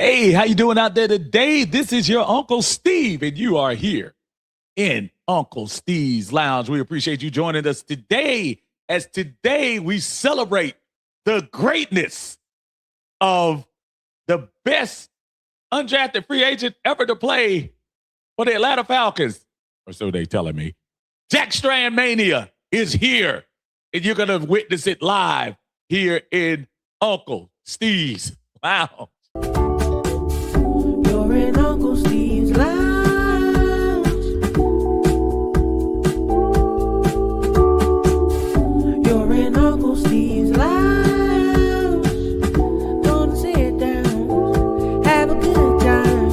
Hey, how you doing out there today? This is your Uncle Steve, and you are here in Uncle Steve's Lounge. We appreciate you joining us today, as today we celebrate the greatness of the best undrafted free agent ever to play for the Atlanta Falcons, or so they telling me. Jack Strand Mania is here, and you're going to witness it live here in Uncle Steve's Lounge. You're in Uncle Steve's Lounge. You're in Uncle Steve's Lounge. Gonna sit down, have a good time.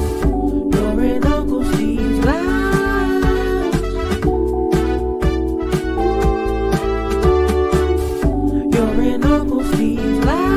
You're in Uncle Steve's Lounge. You're in Uncle Steve's Lounge.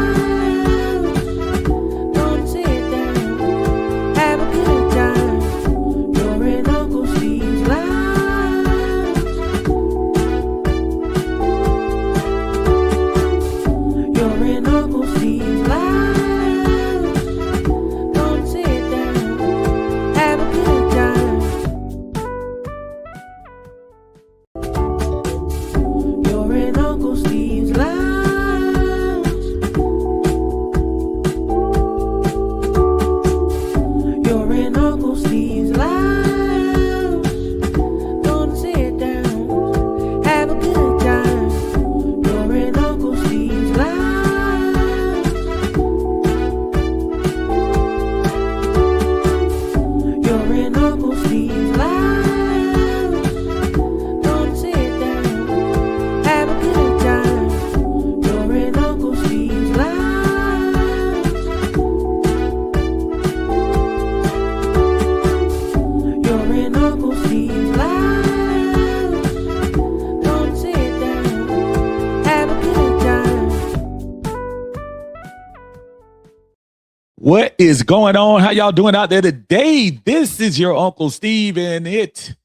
What is going on? How y'all doing out there today? This is your Uncle Steve, and it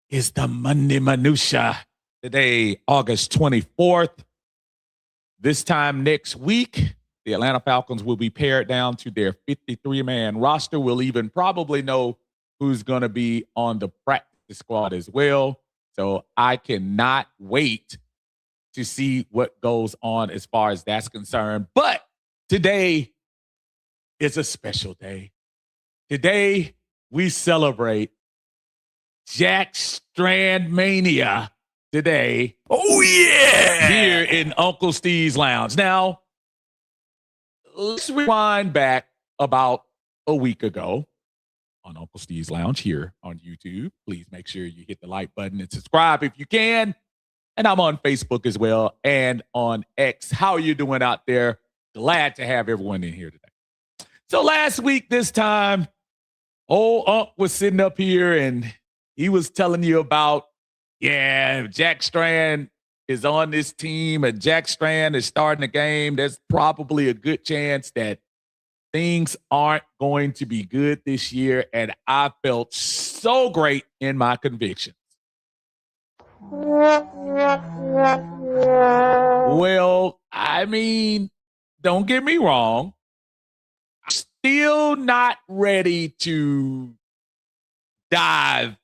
is the Monday Minutia. Today, August 24th. This time next week, the Atlanta Falcons will be pared down to their 53-man roster. We'll even probably know who's going to be on the practice squad as well. So I cannot wait to see what goes on as far as that's concerned. But today, it's a special day. Today, we celebrate Jack Strand Mania today. Oh, yeah! Here in Uncle Steve's Lounge. Now, let's rewind back about a week ago on Uncle Steve's Lounge here on YouTube. Please make sure you hit the like button and subscribe if you can. And I'm on Facebook as well and on X. How are you doing out there? Glad to have everyone in here today. So last week, this time, old Unc was sitting up here and he was telling you about, yeah, Jack Strand is on this team and Jack Strand is starting the game. There's probably a good chance that things aren't going to be good this year. And I felt so great in my convictions. Well, I mean, don't get me wrong. Still not ready to dive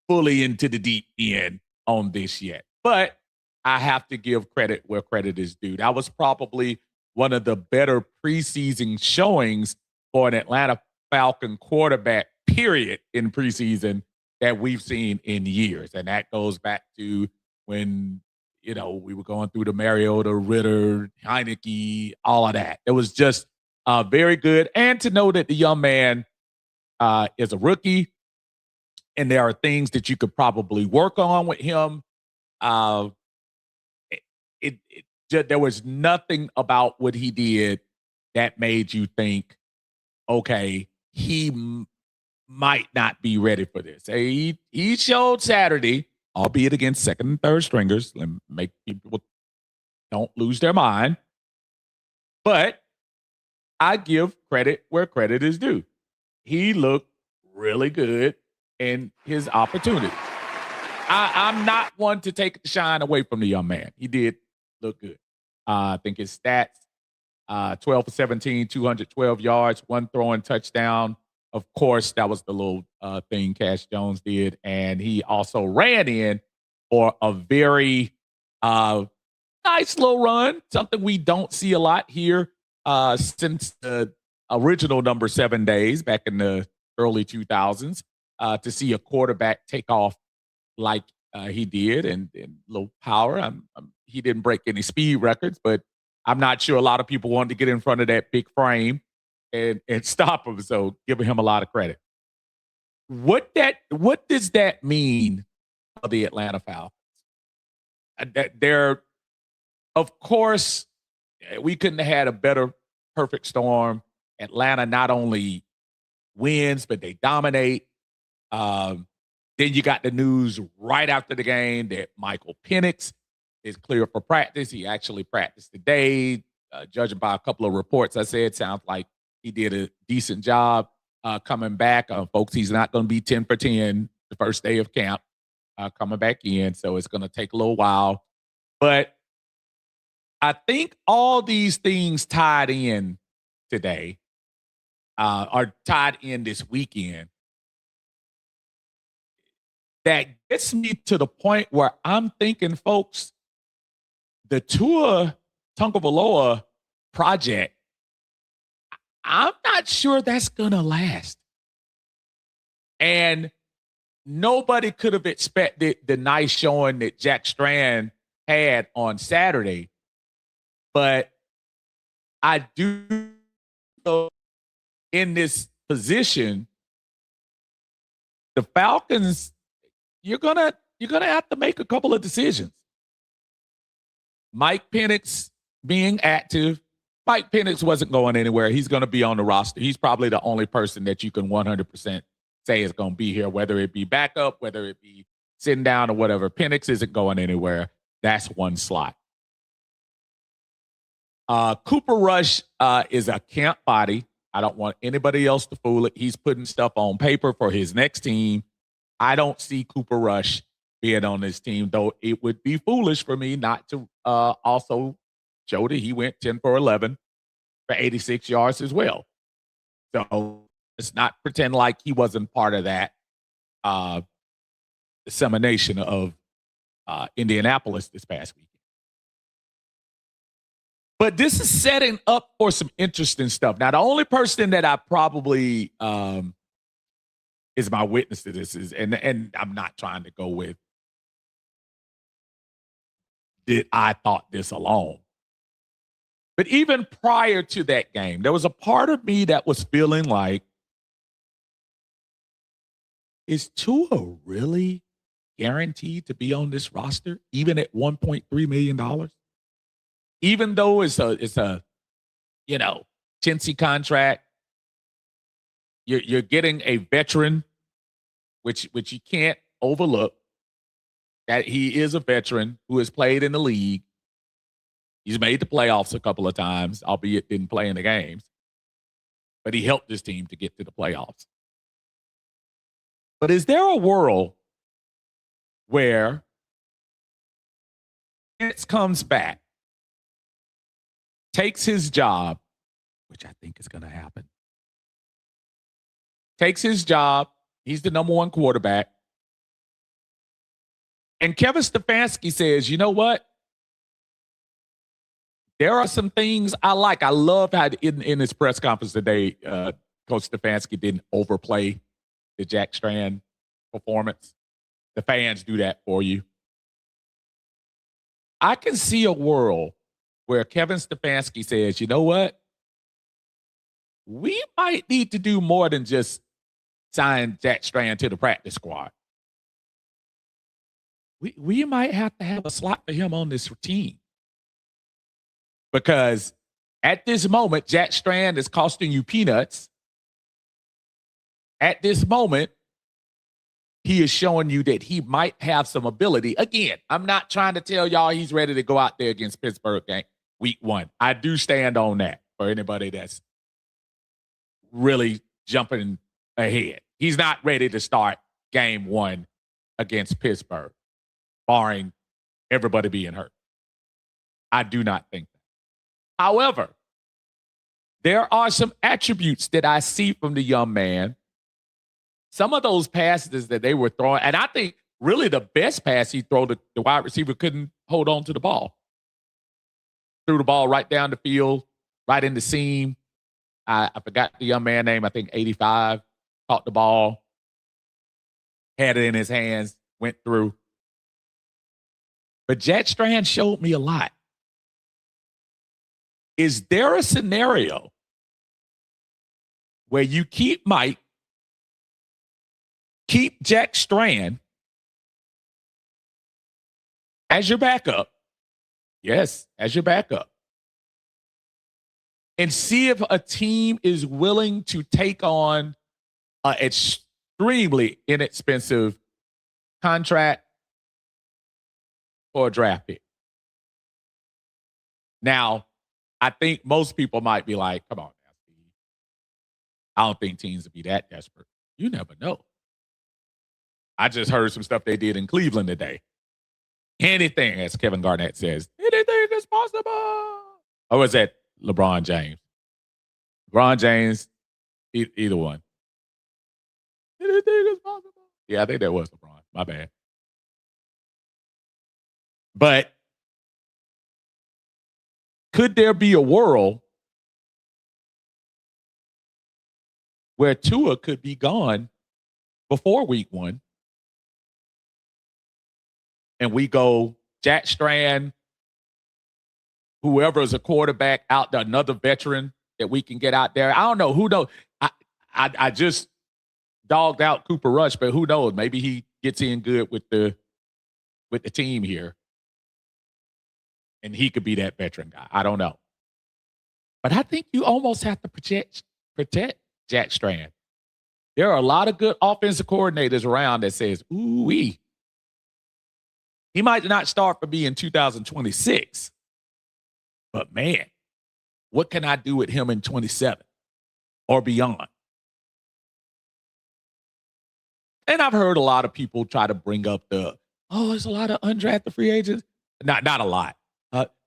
fully into the deep end on this yet. But I have to give credit where credit is due. That was probably one of the better preseason showings for an Atlanta Falcon quarterback, period, in preseason that we've seen in years. And that goes back to when, we were going through the Mariota, Ritter, Heineke, all of that. It was just very good. And to know that the young man is a rookie and there are things that you could probably work on with him. There was nothing about what he did that made you think, okay, he might not be ready for this. He showed Saturday, albeit against second and third stringers, and make people don't lose their mind. But I give credit where credit is due. He looked really good in his opportunity. I'm not one to take the shine away from the young man. He did look good. I think his stats 12 for 17, 212 yards, one throwing touchdown. Of course, that was the little thing Cash Jones did. And he also ran in for a very nice little run, something we don't see a lot here since the original number 7 days back in the early 2000s, to see a quarterback take off like he did and little power. He didn't break any speed records, but I'm not sure a lot of people wanted to get in front of that big frame and stop him. So giving him a lot of credit. What does that mean for the Atlanta Falcons? That they're, of course, we couldn't have had a better perfect storm. Atlanta not only wins, but they dominate. Then you got the news right after the game that Michael Penix is clear for practice. He actually practiced today. Judging by a couple of reports I said, sounds like he did a decent job coming back. Folks, he's not going to be 10 for 10 the first day of camp coming back in, so it's going to take a little while. But I think all these things tied in today are tied in this weekend. That gets me to the point where I'm thinking, folks, the Tua Tagovailoa project, I'm not sure that's going to last. And nobody could have expected the nice showing that Jack Strand had on Saturday. But I do know in this position, the Falcons, you're gonna have to make a couple of decisions. Mike Penix being active. Mike Penix wasn't going anywhere. He's going to be on the roster. He's probably the only person that you can 100% say is going to be here, whether it be backup, whether it be sitting down or whatever. Penix isn't going anywhere. That's one slot. Cooper Rush is a camp body. I don't want anybody else to fool it. He's putting stuff on paper for his next team. I don't see Cooper Rush being on this team, though it would be foolish for me not to also show that he went 10 for 11 for 86 yards as well. So let's not pretend like he wasn't part of that dissemination of Indianapolis this past week. But this is setting up for some interesting stuff. Now, the only person that I probably is my witness to this is, and I'm not trying to go with, did I thought this alone? But even prior to that game, there was a part of me that was feeling like, is Tua really guaranteed to be on this roster, even at $1.3 million? Even though it's a chintzy contract, you're getting a veteran, which you can't overlook. That he is a veteran who has played in the league. He's made the playoffs a couple of times, albeit didn't play in the games. But he helped this team to get to the playoffs. But is there a world where Pitts comes back, takes his job, which I think is going to happen, takes his job, he's the number one quarterback, and Kevin Stefanski says, you know what? There are some things I like. I love how in his press conference today, Coach Stefanski didn't overplay the Jack Strand performance. The fans do that for you. I can see a world where Kevin Stefanski says, you know what? We might need to do more than just sign Jack Strand to the practice squad. We might have to have a slot for him on this team. Because at this moment, Jack Strand is costing you peanuts. At this moment, he is showing you that he might have some ability. Again, I'm not trying to tell y'all he's ready to go out there against Pittsburgh week 1. I do stand on that for anybody that's really jumping ahead. He's not ready to start game 1 against Pittsburgh, barring everybody being hurt. I do not think that. However, there are some attributes that I see from the young man. Some of those passes that they were throwing, and I think really the best pass he threw, the wide receiver couldn't hold on to the ball. Threw the ball right down the field, right in the seam. I forgot the young man name, I think 85, caught the ball, had it in his hands, went through. But Jack Strand showed me a lot. Is there a scenario where you keep Mike, keep Jack Strand as your backup? Yes, as your backup. And see if a team is willing to take on an extremely inexpensive contract or a draft pick. Now, I think most people might be like, come on now, Steve. I don't think teams would be that desperate. You never know. I just heard some stuff they did in Cleveland today. Anything, as Kevin Garnett says, anything is possible. Or was that LeBron James? LeBron James, either one. Anything is possible. Yeah, I think that was LeBron. My bad. But could there be a world where Tua could be gone before week 1? And we go Jack Strand, whoever is a quarterback out there, another veteran that we can get out there. I don't know. Who knows? I just dogged out Cooper Rush, but who knows? Maybe he gets in good with the team here. And he could be that veteran guy. I don't know. But I think you almost have to protect Jack Strand. There are a lot of good offensive coordinators around that says, ooh-wee. He might not start for me in 2026. But man, what can I do with him in 27 or beyond? And I've heard a lot of people try to bring up there's a lot of undrafted free agents. Not a lot.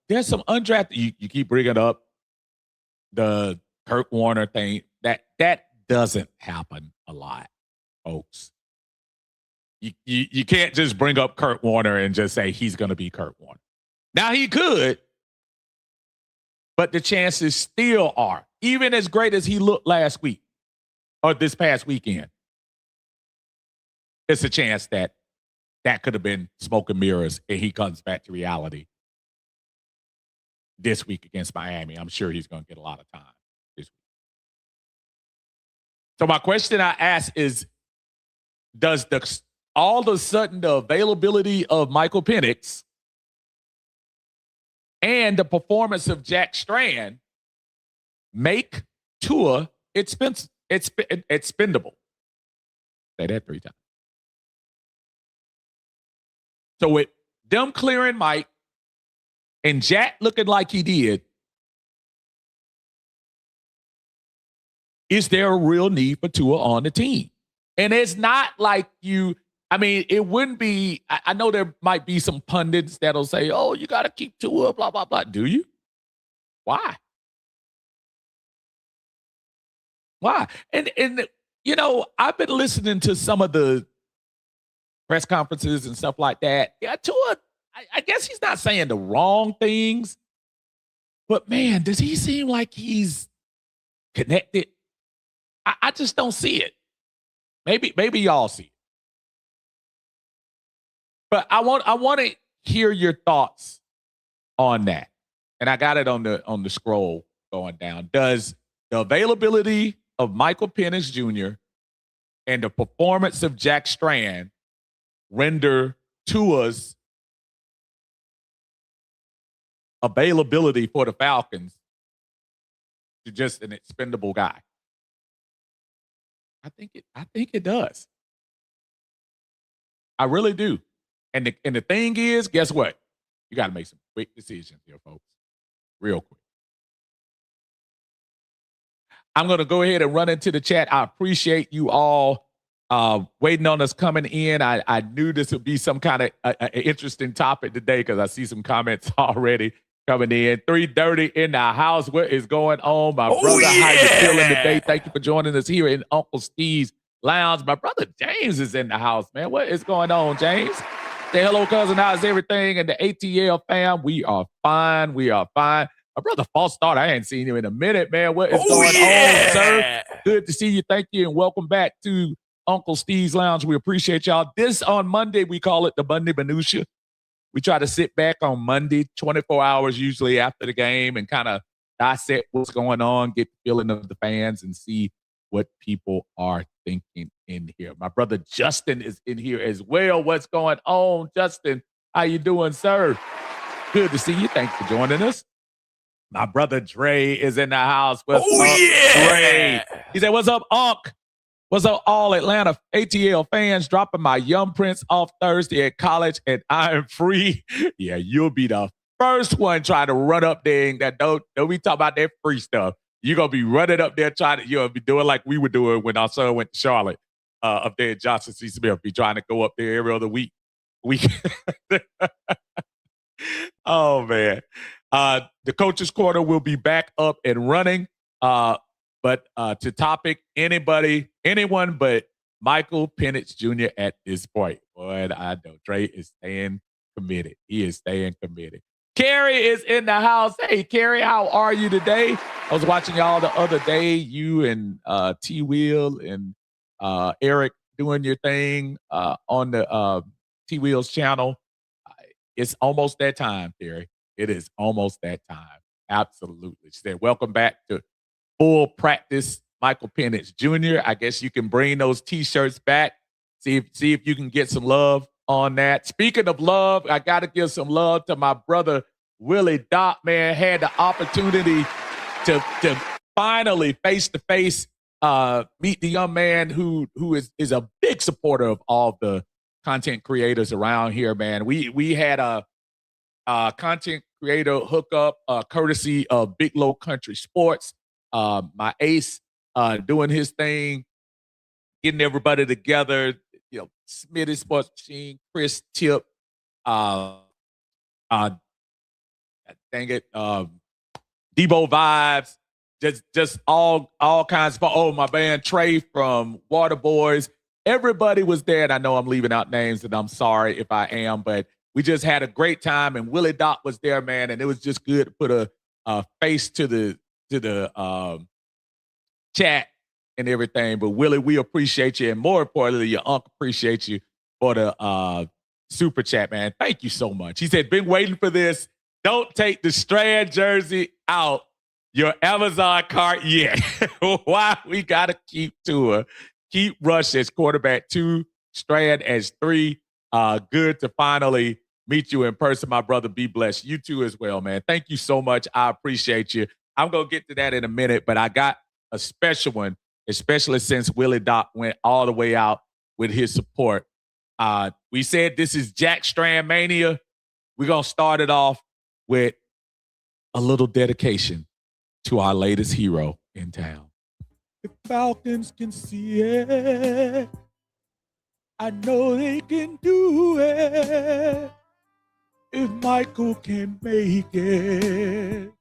There's some undrafted. You keep bringing up the Kurt Warner thing. That doesn't happen a lot, folks. You can't just bring up Kurt Warner and just say he's going to be Kurt Warner. Now he could, but the chances still are, even as great as he looked last week or this past weekend, it's a chance that could have been smoke and mirrors and he comes back to reality this week against Miami. I'm sure he's going to get a lot of time this week. So my question I ask is, does all of a sudden the availability of Michael Penix and the performance of Jack Strand make Tua expendable? Say that 3 times. So with them clearing Mike and Jack looking like he did, is there a real need for Tua on the team? And it's not like it wouldn't be, I know there might be some pundits that'll say, oh, you got to keep Tua, blah, blah, blah. Do you? Why? Why? And I've been listening to some of the press conferences and stuff like that. Yeah, Tua, I guess he's not saying the wrong things, but man, does he seem like he's connected? I just don't see it. Maybe y'all see it. But I want to hear your thoughts on that. And I got it on the scroll going down. Does the availability of Michael Penix Jr. and the performance of Jack Strand render Tua's availability for the Falcons to just an expendable guy? I think it does. I really do. And the thing is, guess what? You got to make some quick decisions here, folks. Real quick. I'm going to go ahead and run into the chat. I appreciate you all waiting on us coming in. I knew this would be some kind of interesting topic today because I see some comments already. coming in. 3:30 in the house. What is going on, my brother? How you feeling today? Thank you for joining us here in Uncle Steve's Lounge. My brother James is in the house, man. What is going on, James? Say hello, cousin. How's everything? And the ATL fam, we are fine. We are fine. My brother false start. I ain't seen him in a minute, man. What is going on, sir? Good to see you. Thank you, and welcome back to Uncle Steve's Lounge. We appreciate y'all. This on Monday, we call it the Monday Minutia. We try to sit back on Monday, 24 hours usually after the game, and kind of dissect what's going on, get the feeling of the fans, and see what people are thinking in here. My brother Justin is in here as well. What's going on, Justin? How you doing, sir? Good to see you. Thanks for joining us. My brother Dre is in the house. What's up, Dre? He said, what's up, Unc? What's up, all Atlanta ATL fans? Dropping my Young Prince off Thursday at college, and I am free. Yeah, you'll be the first one trying to run up there and that don't be talking about that free stuff. You're gonna be running up there trying to, you'll be doing like we were doing when our son went to Charlotte, up there at Johnson C. Smith. Be trying to go up there every other week. Oh man. The Coach's Corner will be back up and running. But to topic, anyone but Michael Penix Jr. at this point. Boy, I know Dre is staying committed. He is staying committed. Carrie is in the house. Hey, Carrie, how are you today? I was watching y'all the other day, you and T-Wheel and Eric doing your thing on the T-Wheel's channel. It's almost that time, Carrie. It is almost that time. Absolutely. She said, welcome back to Full Practice, Michael Penix Jr. I guess you can bring those T-shirts back. See if you can get some love on that. Speaking of love, I got to give some love to my brother Willie Dopp, man. Had the opportunity to finally face-to-face meet the young man who is a big supporter of all the content creators around here, man. We had a content creator hookup courtesy of Big Low Country Sports. My ace doing his thing, getting everybody together. You know, Smitty Sports Machine, Chris Tip, dang it, Debo Vibes, just all kinds of. Oh, my band Trey from Water Boys. Everybody was there, and I know I'm leaving out names, and I'm sorry if I am, but we just had a great time, and Willie Dopp was there, man, and it was just good to put a face to the chat and everything. But Willie, we appreciate you, and more importantly, your uncle appreciates you for the super chat, man. Thank you so much. He said, been waiting for this. Don't take the Strand jersey out your Amazon cart yet. Why we gotta keep Tua, keep Rush as quarterback 2, Strand as 3. Good to finally meet you in person, my brother. Be blessed. You too as well, man. Thank you so much. I appreciate you. I'm going to get to that in a minute, but I got a special one, especially since Willie Dopp went all the way out with his support. We said this is Jack Strand Mania. We're going to start it off with a little dedication to our latest hero in town. The Falcons can see it. I know they can do it. If Michael can make it,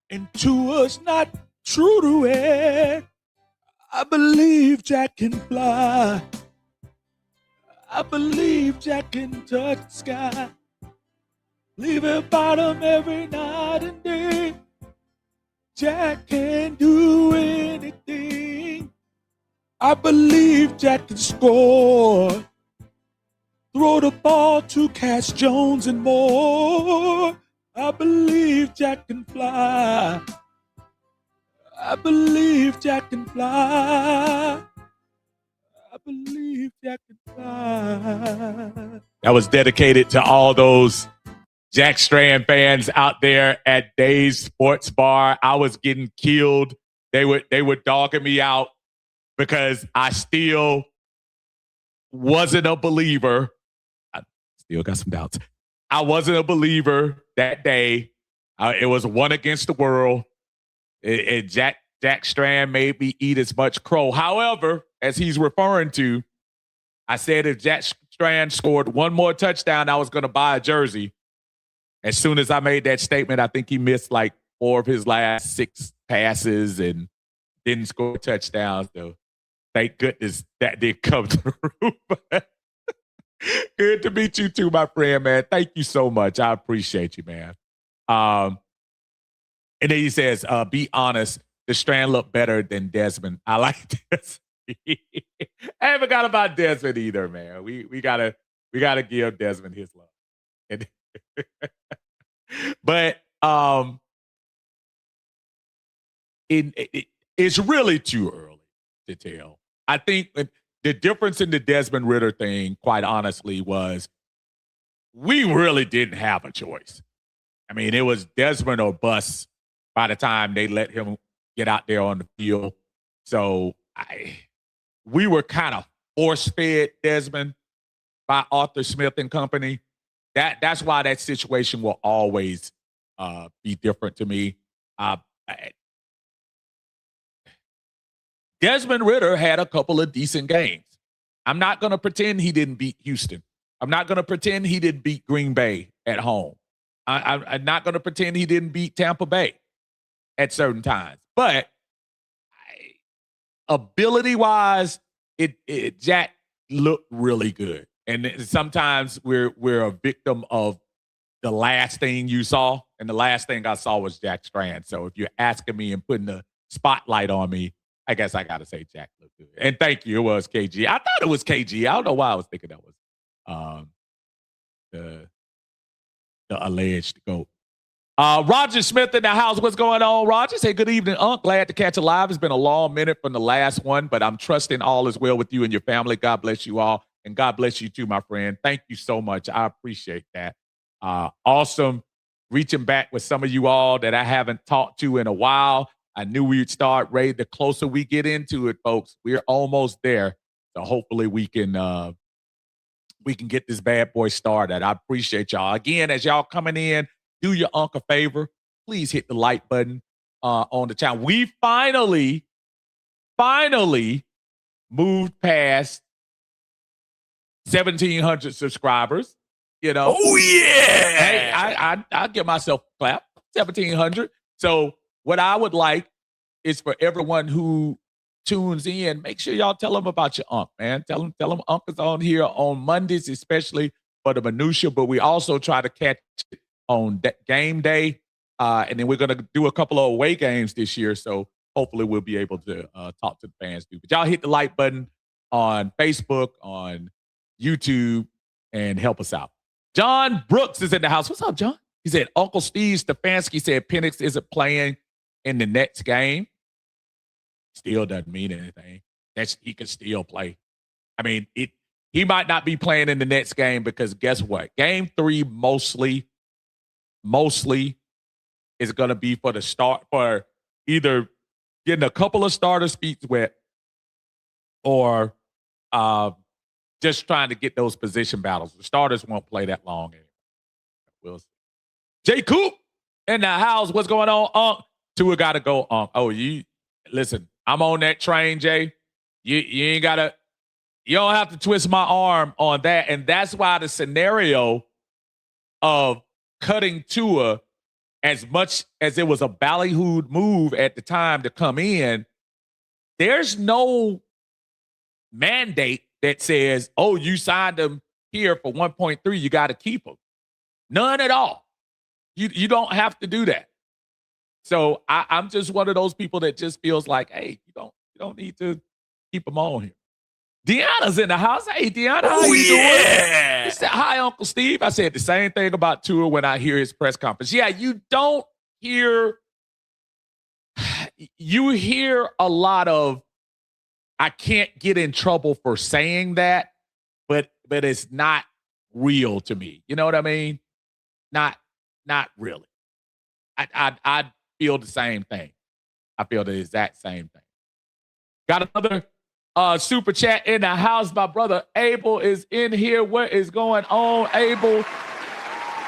and Tua's not true to it, I believe Jack can fly. I believe Jack can touch the sky. Leave it bottom every night and day. Jack can do anything. I believe Jack can score. Throw the ball to Cash Jones and more. I believe Jack can fly. I believe Jack can fly. I believe Jack can fly. That was dedicated to all those Jack Strand fans out there at Dave's Sports Bar. I was getting killed. They were dogging me out because I still wasn't a believer. I still got some doubts. I wasn't a believer that day. It was one against the world. Jack Strand made me eat as much crow. However, as he's referring to, I said if Jack Strand scored one more touchdown, I was going to buy a jersey. as soon as I made that statement, I think he missed like 4 of his last 6 passes and didn't score touchdowns. So thank goodness that did come through. Good to meet you too, my friend, man. Thank you so much. I appreciate you, man. And then he says, be honest, the Strand looked better than Desmond. I like this. I haven't forgot about Desmond either, man. We gotta give Desmond his love. And but it's really too early to tell. I think the difference in the Desmond Ridder thing, quite honestly, was we really didn't have a choice. I mean, it was Desmond or bust by the time they let him get out there on the field. So we were kind of force-fed Desmond by Arthur Smith and company. That's why that situation will always be different to me. Desmond Ridder had a couple of decent games. I'm not going to pretend he didn't beat Houston. I'm not going to pretend he didn't beat Green Bay at home. I'm not going to pretend he didn't beat Tampa Bay at certain times. But ability-wise, Jack looked really good. And sometimes we're a victim of the last thing you saw, and the last thing I saw was Jack Strand. So if you're asking me and putting the spotlight on me, I guess I got to say Jack looked good. And thank you. It was KG. I thought it was KG. I don't know why I was thinking that was the alleged GOAT. Roger Smith in the house. What's going on, Roger? Say good evening, Unc. Glad to catch a live. It's been a long minute from the last one, but I'm trusting all is well with you and your family. God bless you all. And God bless you too, my friend. Thank you so much. I appreciate that. Awesome reaching back with some of you all that I haven't talked to in a while. I knew we'd start, Ray. The closer we get into it, folks, we're almost there. So hopefully we can get this bad boy started. I appreciate y'all. Again, as y'all coming in, do your uncle a favor. Please hit the like button on the channel. We finally moved past 1,700 subscribers. You know? Oh, yeah. Hey, I give myself a clap. 1,700. So what I would like is for everyone who tunes in, make sure y'all tell them about your Unc, man. Tell them Unc is on here on Mondays, especially for the minutia, but we also try to catch it on game day. And then we're going to do a couple of away games this year. So hopefully we'll be able to talk to the fans too. But y'all hit the like button on Facebook, on YouTube, and help us out. John Brooks is in the house. What's up, John? He said, Uncle Steve Stefanski said Penix isn't playing in the next game. Still doesn't mean anything. He could still play. I mean, he might not be playing in the next game because guess what? Game 3 mostly is going to be for the start, for either getting a couple of starters' feet wet or just trying to get those position battles. The starters won't play that long anyway. We'll see. Jay Coop in the house. What's going on, Unc? Tua got to go, Unc. Oh, listen, I'm on that train, Jay. You ain't got to, you don't have to twist my arm on that. And that's why the scenario of cutting Tua, as much as it was a ballyhooed move at the time to come in, there's no mandate that says, oh, you signed him here for 1.3, you got to keep him. None at all. You don't have to do that. So I'm just one of those people that just feels like, hey, you don't need to keep him on here. Deanna's in the house. Hey, Deanna, how you doing? She said, hi, Uncle Steve. I said the same thing about Tua when I hear his press conference. Yeah, you hear a lot of, I can't get in trouble for saying that, but it's not real to me. You know what I mean? Not really. I feel the same thing. I feel the exact same thing. Got another super chat in the house. My brother Abel is in here. What is going on, Abel?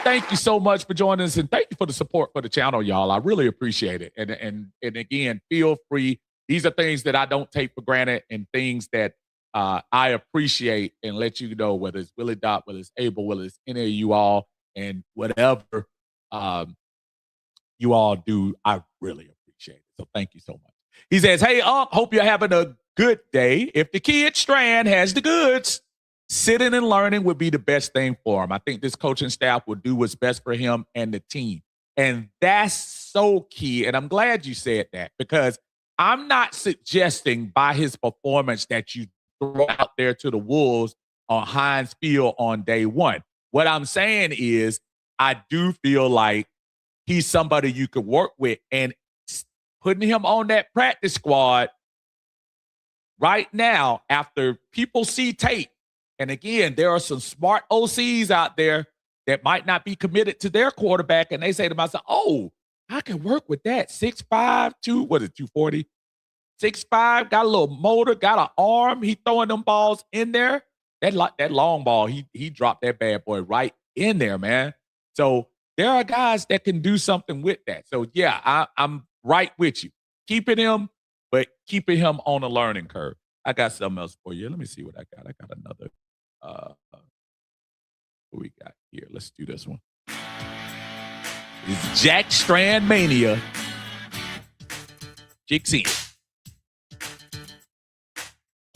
Thank you so much for joining us, and thank you for the support for the channel, y'all. I really appreciate it. And again, feel free. These are things that I don't take for granted and things that I appreciate and let you know, whether it's Willie Dot, whether it's Abel, whether it's any of you all, and whatever you all do. I really appreciate it. So thank you so much. He says, hey, hope you're having a good day. If the kid Strand has the goods, sitting and learning would be the best thing for him. I think this coaching staff will do what's best for him and the team. And that's so key. And I'm glad you said that, because I'm not suggesting by his performance that you throw out there to the Wolves on Heinz Field on day one. What I'm saying is I do feel like he's somebody you could work with, and putting him on that practice squad right now after people see tape. And again, there are some smart OCs out there that might not be committed to their quarterback, and they say to myself, oh, I can work with that. 6'5", 240? 6'5", got a little motor, got an arm. He throwing them balls in there. That long ball, he dropped that bad boy right in there, man. So there are guys that can do something with that. So, yeah, I'm right with you. Keeping him, but keeping him on a learning curve. I got something else for you. Let me see what I got. I got another. What we got here? Let's do this one. It's Jack Strand Mania. Kicks in.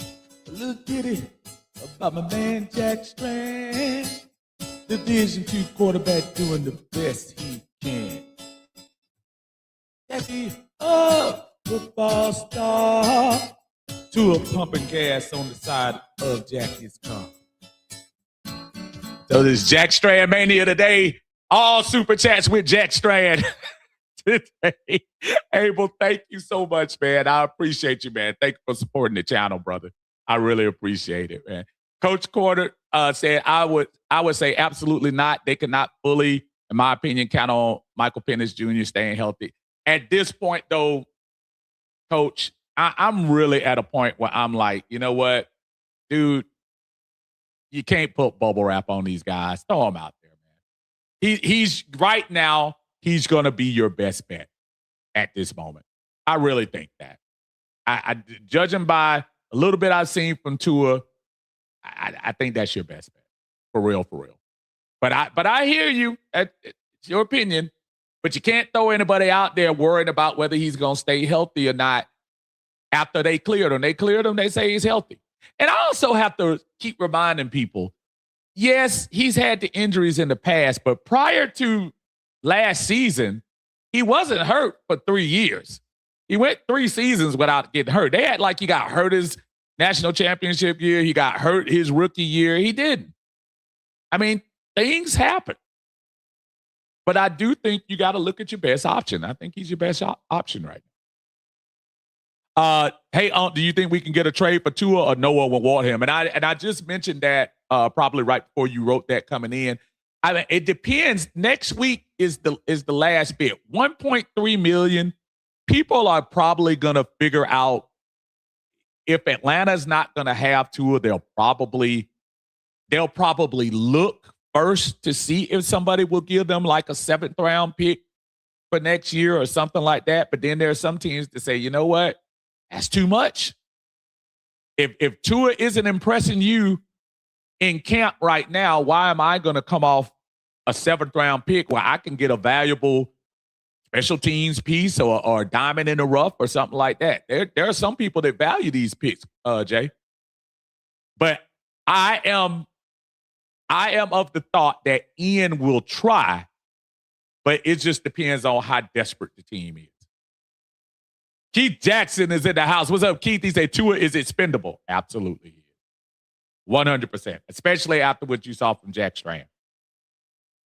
A little ditty about my man Jack Strand. Division II quarterback doing the best he can. Jackie, football star. To a pumping gas on the side of Jackie's car. So this Jack Strand Mania today. All super chats with Jack Strand today. Abel, thank you so much, man. I appreciate you, man. Thank you for supporting the channel, brother. I really appreciate it, man. Coach Carter said, I would say absolutely not. They cannot fully, in my opinion, count on Michael Penix Jr. staying healthy. At this point, though, Coach, I'm really at a point where I'm like, you know what, dude, you can't put bubble wrap on these guys. Throw them out there, man. He's right now, he's going to be your best bet at this moment. I really think that. I judging by a little bit I've seen from Tua, I think that's your best bet. For real, for real. But I hear you. It's your opinion. But you can't throw anybody out there worrying about whether he's going to stay healthy or not after they cleared him. They cleared him, they say he's healthy. And I also have to keep reminding people, yes, he's had the injuries in the past, but prior to last season, he wasn't hurt for 3 years. He went 3 seasons without getting hurt. They had like he got hurt his national championship year. He got hurt his rookie year. He didn't. I mean, things happen. But I do think you got to look at your best option. I think he's your best option right now. Hey, do you think we can get a trade for Tua or Noah will want him? And I just mentioned that probably right before you wrote that coming in. I mean, it depends. Next week is the last bit. 1.3 million. People are probably gonna figure out if Atlanta's not gonna have Tua, they'll probably look first to see if somebody will give them like a 7th round pick for next year or something like that. But then there are some teams that say, you know what? That's too much. If Tua isn't impressing you in camp right now, why am I going to come off a 7th round pick where I can get a valuable special teams piece or a diamond in the rough or something like that? There are some people that value these picks, Jay. But I am of the thought that Ian will try, but it just depends on how desperate the team is. Keith Jackson is in the house. What's up, Keith? He said Tua is expendable. Absolutely. 100%, especially after what you saw from Jack Strand.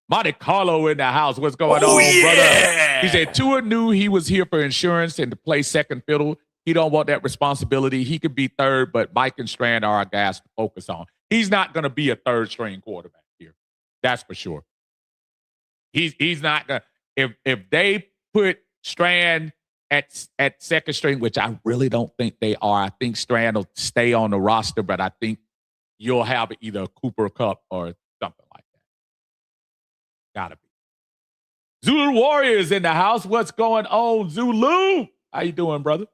Monte Carlo in the house. What's going on, brother? He said Tua knew he was here for insurance and to play second fiddle. He don't want that responsibility. He could be third, but Mike and Strand are our guys to focus on. He's not going to be a third-string quarterback here. That's for sure. He's not going to. If they put Strand at second string, which I really don't think they are, I think Strand will stay on the roster, but I think you'll have either a Cooper Cup or something like that. Gotta be. Zulu Warriors in the house. What's going on, Zulu? How you doing, brother?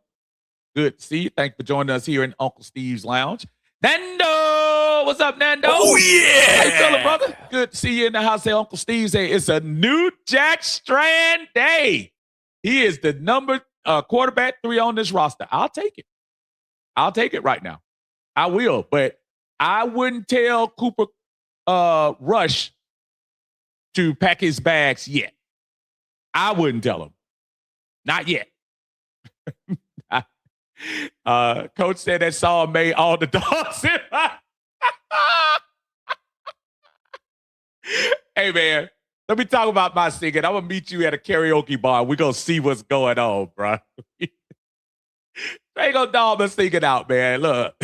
Good to see you. Thanks for joining us here in Uncle Steve's Lounge. Nando, what's up, Nando? Oh, yeah. How you feeling, brother? Good to see you in the house. Say Uncle Steve say it's a new Jack Strand day. He is the number quarterback 3 on this roster. I'll take it. I'll take it right now. I will, but I wouldn't tell Cooper Rush to pack his bags yet. I wouldn't tell him. Not yet. Coach said that song made all the dogs. Hey, man, let me talk about my singing. I'm going to meet you at a karaoke bar. We're going to see what's going on, bro. Ain't gonna dog my singing out, man. Look.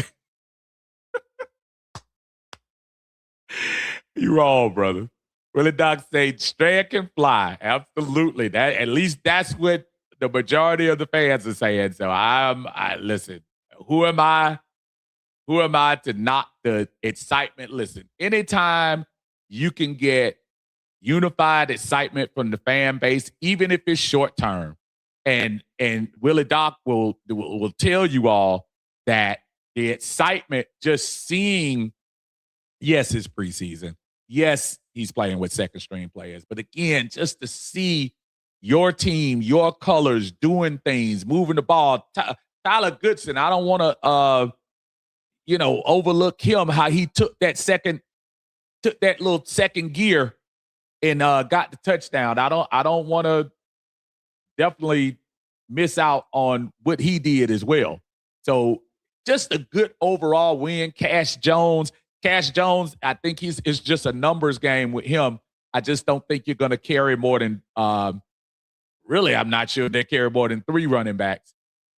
You wrong, brother. Willie Doc say Strand can fly. Absolutely. That at least that's what the majority of the fans are saying. So I listen. Who am I? Who am I to knock the excitement? Listen, anytime you can get unified excitement from the fan base, even if it's short term, and Willie Doc will tell you all that the excitement just seeing, yes, it's preseason. Yes, he's playing with second string players. But again, just to see your team, your colors doing things, moving the ball. Tyler Goodson, I don't want to overlook him, how he took that little second gear and got the touchdown. I don't want to definitely miss out on what he did as well. So just a good overall win. Cash Jones, I think it's just a numbers game with him. I just don't think you're going to carry more than really, I'm not sure they carry more than 3 running backs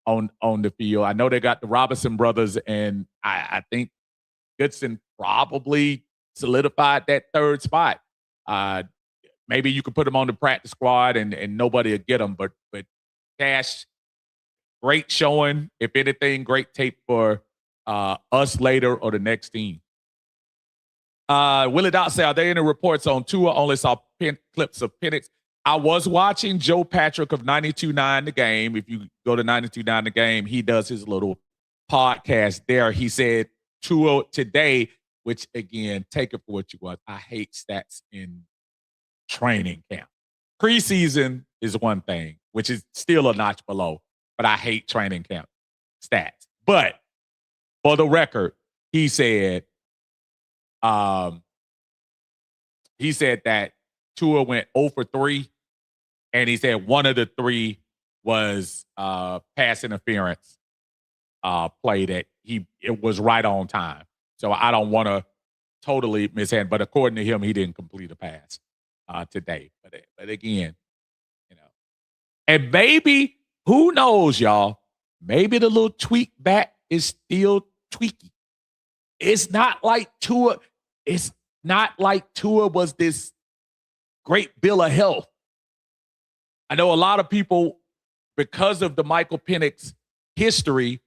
on the field. I know they got the Robinson brothers, and I think Goodson probably solidified that 3rd spot. Maybe you could put him on the practice squad and nobody will get him. But Cash, great showing. If anything, great tape for us later or the next team. Willie Dot say, are there any reports on Tua? Only saw clips of Penix. I was watching Joe Patrick of 92.9 The Game. If you go to 92.9 The Game, he does his little podcast there. He said Tua today, which again, take it for what you want. I hate stats in training camp. Preseason is one thing, which is still a notch below, but I hate training camp stats. But for the record, he said that Tua went 0 for 3, and he said one of the 3 was pass interference play that it was right on time. So I don't want to totally mishand, but according to him, he didn't complete a pass today. But again, and maybe, who knows, y'all? Maybe the little tweak back is still tweaky. It's not like Tua. It's not like Tua was this great bill of health. I know a lot of people, because of the Michael Penix history,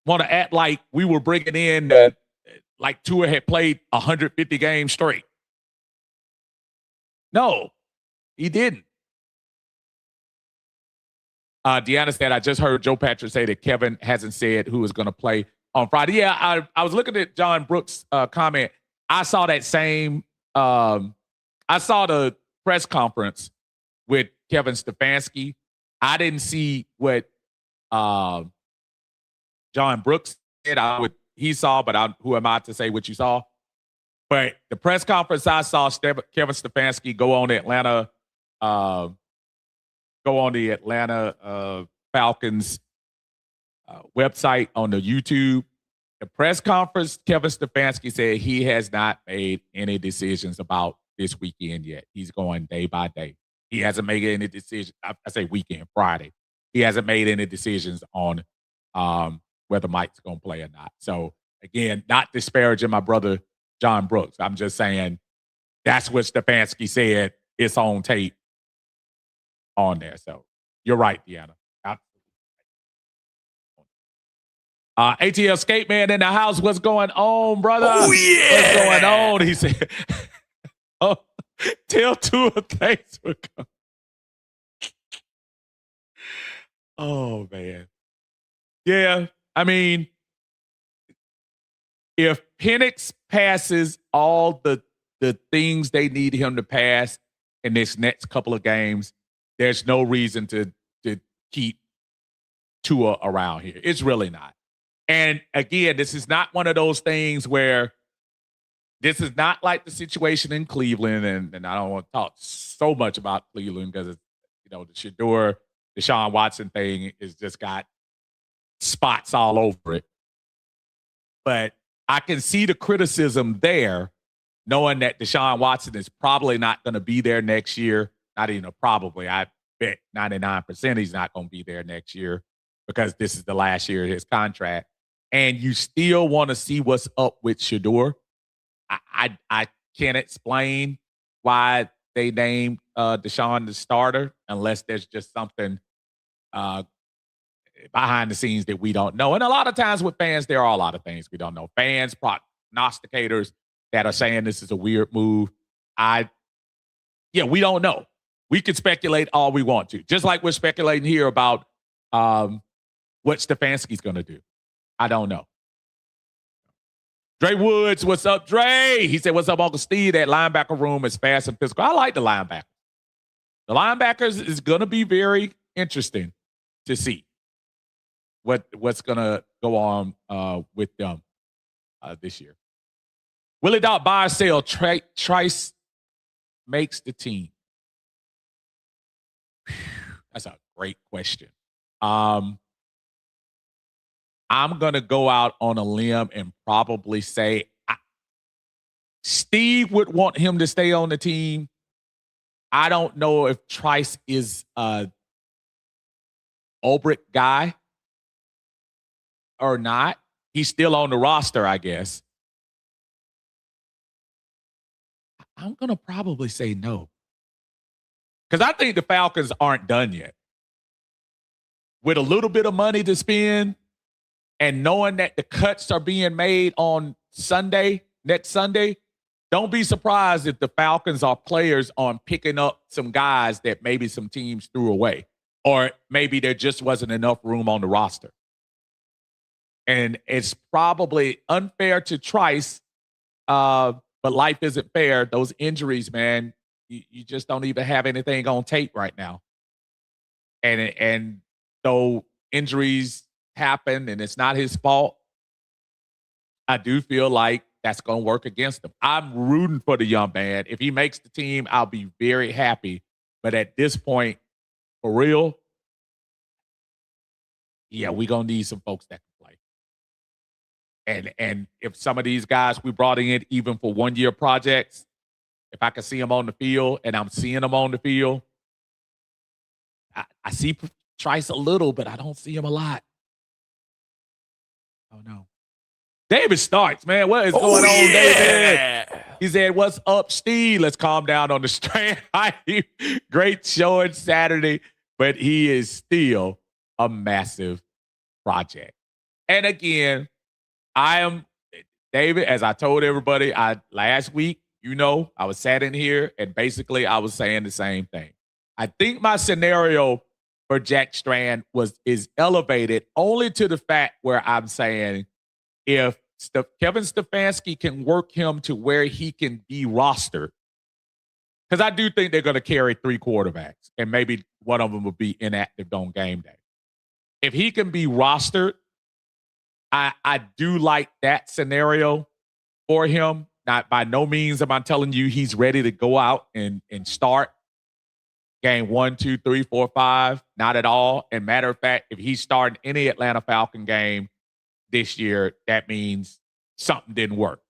want to act like we were bringing in like Tua had played 150 games straight. No, he didn't. Deanna said, I just heard Joe Patrick say that Kevin hasn't said who is going to play on Friday. Yeah, I was looking at John Brooks' comment. I saw that same I saw the press conference with Kevin Stefanski. I didn't see what John Brooks said. He saw, but who am I to say what you saw? But the press conference I saw, Kevin Stefanski go on the Atlanta Falcons website on the YouTube. The press conference, Kevin Stefanski said he has not made any decisions about this weekend yet. He's going day by day. He hasn't made any decisions. I say weekend, Friday. He hasn't made any decisions on whether Mike's going to play or not. So, again, not disparaging my brother John Brooks. I'm just saying that's what Stefanski said. It's on tape on there. So, you're right, Deanna. ATL Skate Man in the house. What's going on, brother? Oh, yeah. What's going on? He said, oh, tell Tua thanks for coming. Oh, man. Yeah, I mean, if Penix passes all the things they need him to pass in this next couple of games, there's no reason to keep Tua around here. It's really not. And again, this is not one of those things where this is not like the situation in Cleveland, and I don't want to talk so much about Cleveland because it's, the Deshaun Watson thing is just got spots all over it. But I can see the criticism there, knowing that Deshaun Watson is probably not going to be there next year. Not even probably. I bet 99% he's not going to be there next year because this is the last year of his contract. And you still want to see what's up with Shador. I can't explain why they named Deshaun the starter unless there's just something behind the scenes that we don't know. And a lot of times with fans, there are a lot of things we don't know. Fans, prognosticators that are saying this is a weird move. We don't know. We can speculate all we want to. Just like we're speculating here about what Stefanski's going to do. I don't know. Dre Woods, what's up, Dre? He said, what's up, Uncle Steve? That linebacker room is fast and physical. I like the linebackers. The linebackers is going to be very interesting to see what's going to go on with them this year. Willie Dot buy or sell? Trice makes the team. That's a great question. I'm going to go out on a limb and probably say Steve would want him to stay on the team. I don't know if Trice is a Ulbrich guy or not. He's still on the roster, I guess. I'm going to probably say no. Because I think the Falcons aren't done yet. With a little bit of money to spend, and knowing that the cuts are being made on next Sunday, don't be surprised if the Falcons are players on picking up some guys that maybe some teams threw away. Or maybe there just wasn't enough room on the roster. And it's probably unfair to Trice, but life isn't fair. Those injuries, man, you just don't even have anything on tape right now. And though injuries happen and it's not his fault, I do feel like that's going to work against him. I'm rooting for the young man. If he makes the team, I'll be very happy. But at this point, for real, we're going to need some folks that can play. And if some of these guys we brought in even for one-year projects, if I can see them on the field and I'm seeing them on the field, I see Trice a little, but I don't see him a lot. Oh, no. David Starks, man. What is going on, David? He said, what's up, Steve? Let's calm down on the Strand. Great showing Saturday, but he is still a massive project. And again, I am, David, as I told everybody, last week, I was sat in here and basically I was saying the same thing. I think my scenario for Jack Strand is elevated only to the fact where I'm saying if Kevin Stefanski can work him to where he can be rostered, because I do think they're going to carry 3 quarterbacks and maybe one of them will be inactive on game day. If he can be rostered, I do like that scenario for him. Not by no means am I telling you he's ready to go out and start game 1, 2, 3, 4, 5. Not at all. And matter of fact, if he's starting any Atlanta Falcon game this year, that means something didn't work.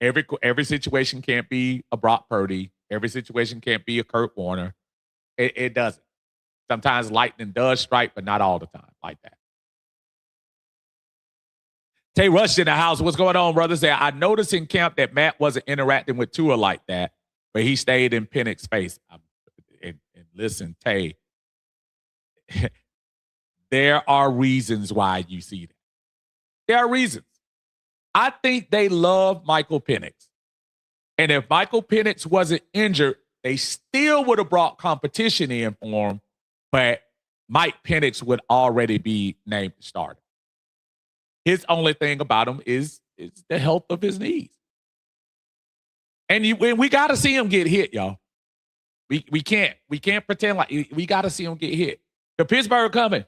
Every situation can't be a Brock Purdy. Every situation can't be a Kurt Warner. It doesn't. Sometimes lightning does strike, but not all the time like that. Tay Rush in the house. What's going on, brother? Say, I noticed in camp that Matt wasn't interacting with Tua like that, but he stayed in Penix's face. And listen, Tay, there are reasons why you see that. There are reasons. I think they love Michael Penix. And if Michael Penix wasn't injured, they still would have brought competition in for him, but Mike Penix would already be named the starter. His only thing about him is the health of his knees. And we got to see him get hit, y'all. We can't pretend like we got to see him get hit. The Pittsburgh coming.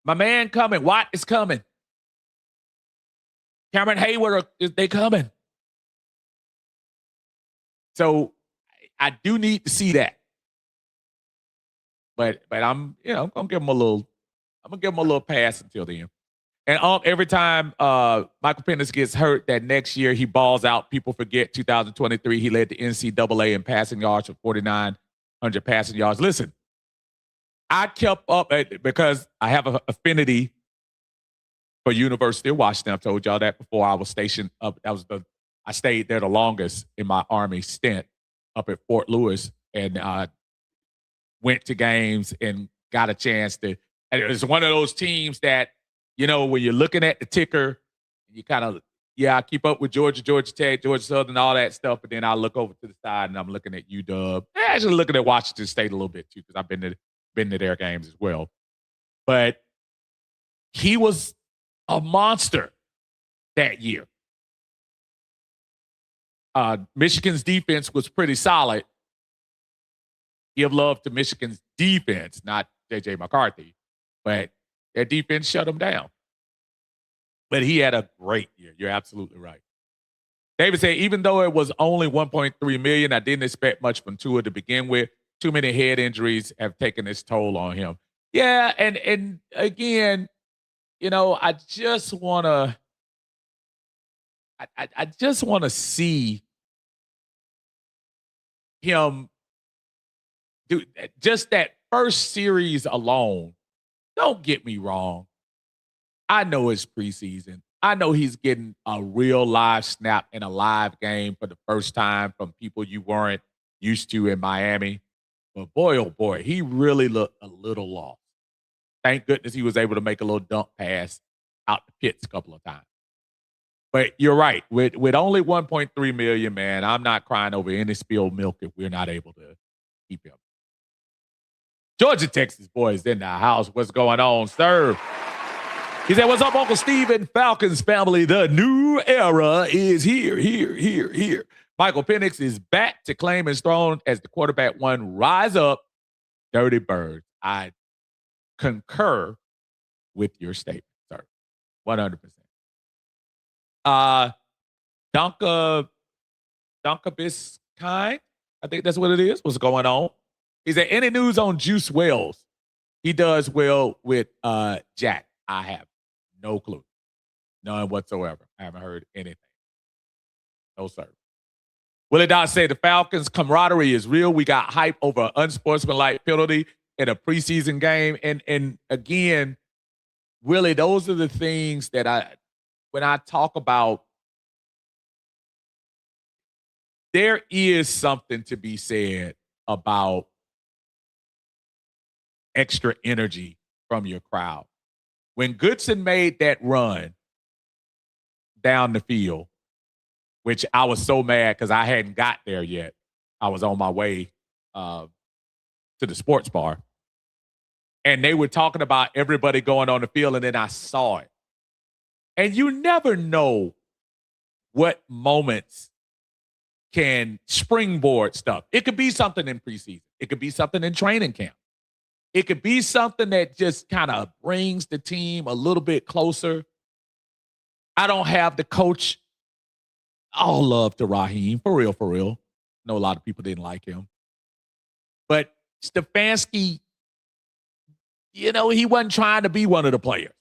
My man coming. Watt is coming. Cameron Hayward, they coming. So I do need to see that. But I'm gonna give him a little pass until then. And every time Michael Penix gets hurt, that next year he balls out. People forget 2023 he led the NCAA in passing yards with 4,900 passing yards. Listen, I kept up because I have an affinity for University of Washington. I've told y'all that before. I was stationed up. I stayed there the longest in my Army stint up at Fort Lewis, and went to games and got a chance to. And it was one of those teams that, when you're looking at the ticker, you kind of, I keep up with Georgia, Georgia Tech, Georgia Southern, all that stuff. But then I look over to the side and I'm looking at UW. Actually looking at Washington State a little bit too, because I've been to their games as well. But he was a monster that year. Michigan's defense was pretty solid. Give love to Michigan's defense, not J.J. McCarthy, but their defense shut him down. But he had a great year. You're absolutely right. David said, even though it was only $1.3 million, I didn't expect much from Tua to begin with. Too many head injuries have taken its toll on him. Yeah, and again, I just want to see him do just that first series alone. Don't get me wrong. I know it's preseason. I know he's getting a real live snap in a live game for the first time from people you weren't used to in Miami. But boy, oh boy, he really looked a little lost. Thank goodness he was able to make a little dump pass out the pits a couple of times. But you're right. With only $1.3 million, man, I'm not crying over any spilled milk if we're not able to keep him. Georgia, Texas boys in the house. What's going on, sir? He said, what's up, Uncle Steve and Falcons family? The new era is here. Michael Penix is back to claim his throne as the quarterback one. Rise up, Dirty Birds. I concur with your statement, sir. 100%. Donka Biskine, I think that's what it is. What's going on? Is there any news on Juice Wells? He does well with Jack. I have no clue. None whatsoever. I haven't heard anything. No, sir. Willie Dot say the Falcons' camaraderie is real. We got hype over an unsportsmanlike penalty in a preseason game. And again, Willie, those are the things that when I talk about, there is something to be said about extra energy from your crowd. When Goodson made that run down the field, which I was so mad because I hadn't got there yet. I was on my way to the sports bar. And they were talking about everybody going on the field, and then I saw it. And you never know what moments can springboard stuff. It could be something in preseason. It could be something in training camp. It could be something that just kind of brings the team a little bit closer. I don't have the coach. All love to Raheem, for real. I know a lot of people didn't like him. But Stefanski, he wasn't trying to be one of the players.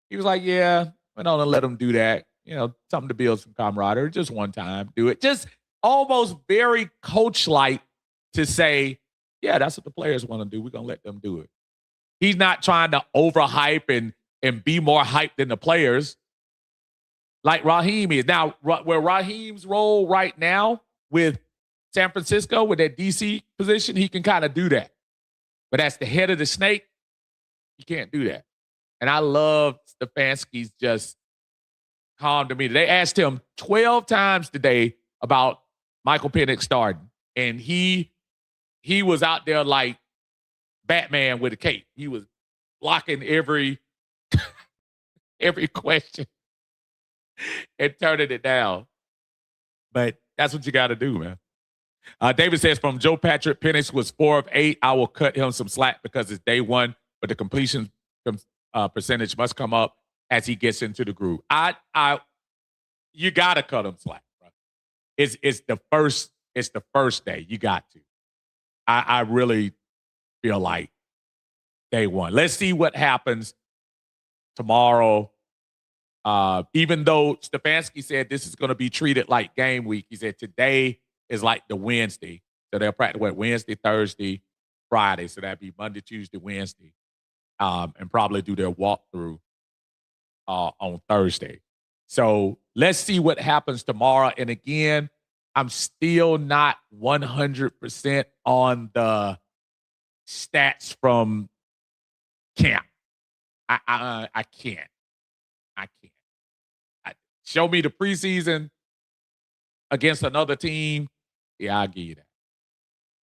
He was like, yeah, we're not going to let him do that. Something to build some camaraderie. Just one time, do it. Just almost very coach-like to say, yeah, that's what the players want to do. We're going to let them do it. He's not trying to overhype and be more hyped than the players like Raheem is. Now, where Raheem's role right now with San Francisco, with that DC position, he can kind of do that. But as the head of the snake, he can't do that. And I love Stefanski's just calm demeanor. They asked him 12 times today about Michael Penix starting. And he was out there like Batman with a cape. He was blocking every every question and turning it down. But that's what you got to do, man. David says, from Joe Patrick, Penix was 4 of 8. I will cut him some slack because it's day one, but the completion percentage must come up as he gets into the groove. You got to cut him slack, bro. It's the first day. You got to. I really feel like day one. Let's see what happens tomorrow. Even though Stefanski said this is going to be treated like game week, he said today is like the Wednesday. So they'll practice Wednesday, Thursday, Friday. So that'd be Monday, Tuesday, Wednesday. And probably do their walkthrough on Thursday. So let's see what happens tomorrow. And again, I'm still not 100% on the stats from camp. I can't. Show me the preseason against another team. Yeah, I'll give you that.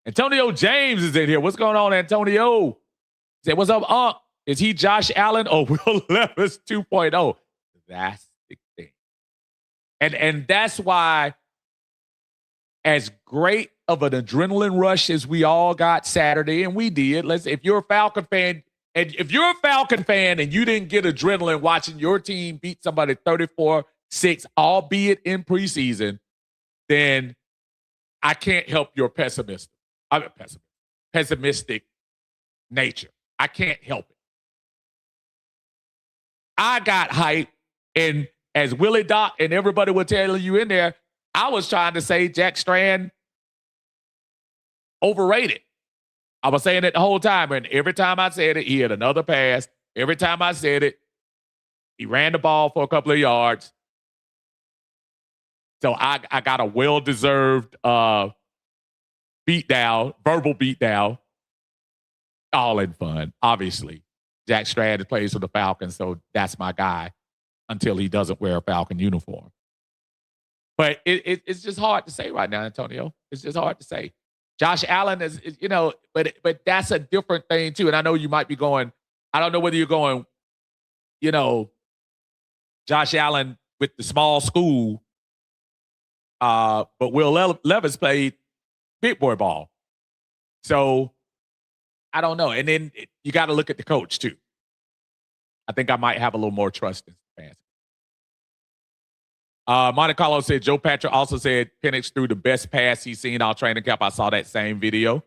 Antonio James is in here. What's going on, Antonio? He said, what's up, Unc? Is he Josh Allen or Will Levis 2.0? That's the thing. And that's why, as great of an adrenaline rush as we all got Saturday, and we did, if you're a Falcon fan, and if you're a Falcon fan and you didn't get adrenaline watching your team beat somebody 34-6, albeit in preseason, then I can't help your pessimistic nature. I can't help it. I got hyped, and as Willie Doc and everybody would tell you in there, I was trying to say Jack Strand overrated. I was saying it the whole time, and every time I said it, he had another pass. Every time I said it, he ran the ball for a couple of yards. So I got a well-deserved verbal beatdown, all in fun, obviously. Jack Strand plays for the Falcons, so that's my guy until he doesn't wear a Falcon uniform. But it's just hard to say right now, Antonio. It's just hard to say. Josh Allen is but that's a different thing too. And I know you might be going, I don't know whether you're going, Josh Allen with the small school, but Will Levis played big boy ball. So I don't know. And then you got to look at the coach too. I think I might have a little more trust in Stefanski. Monte Carlo said Joe Patrick also said Penix threw the best pass he's seen all training camp. I saw that same video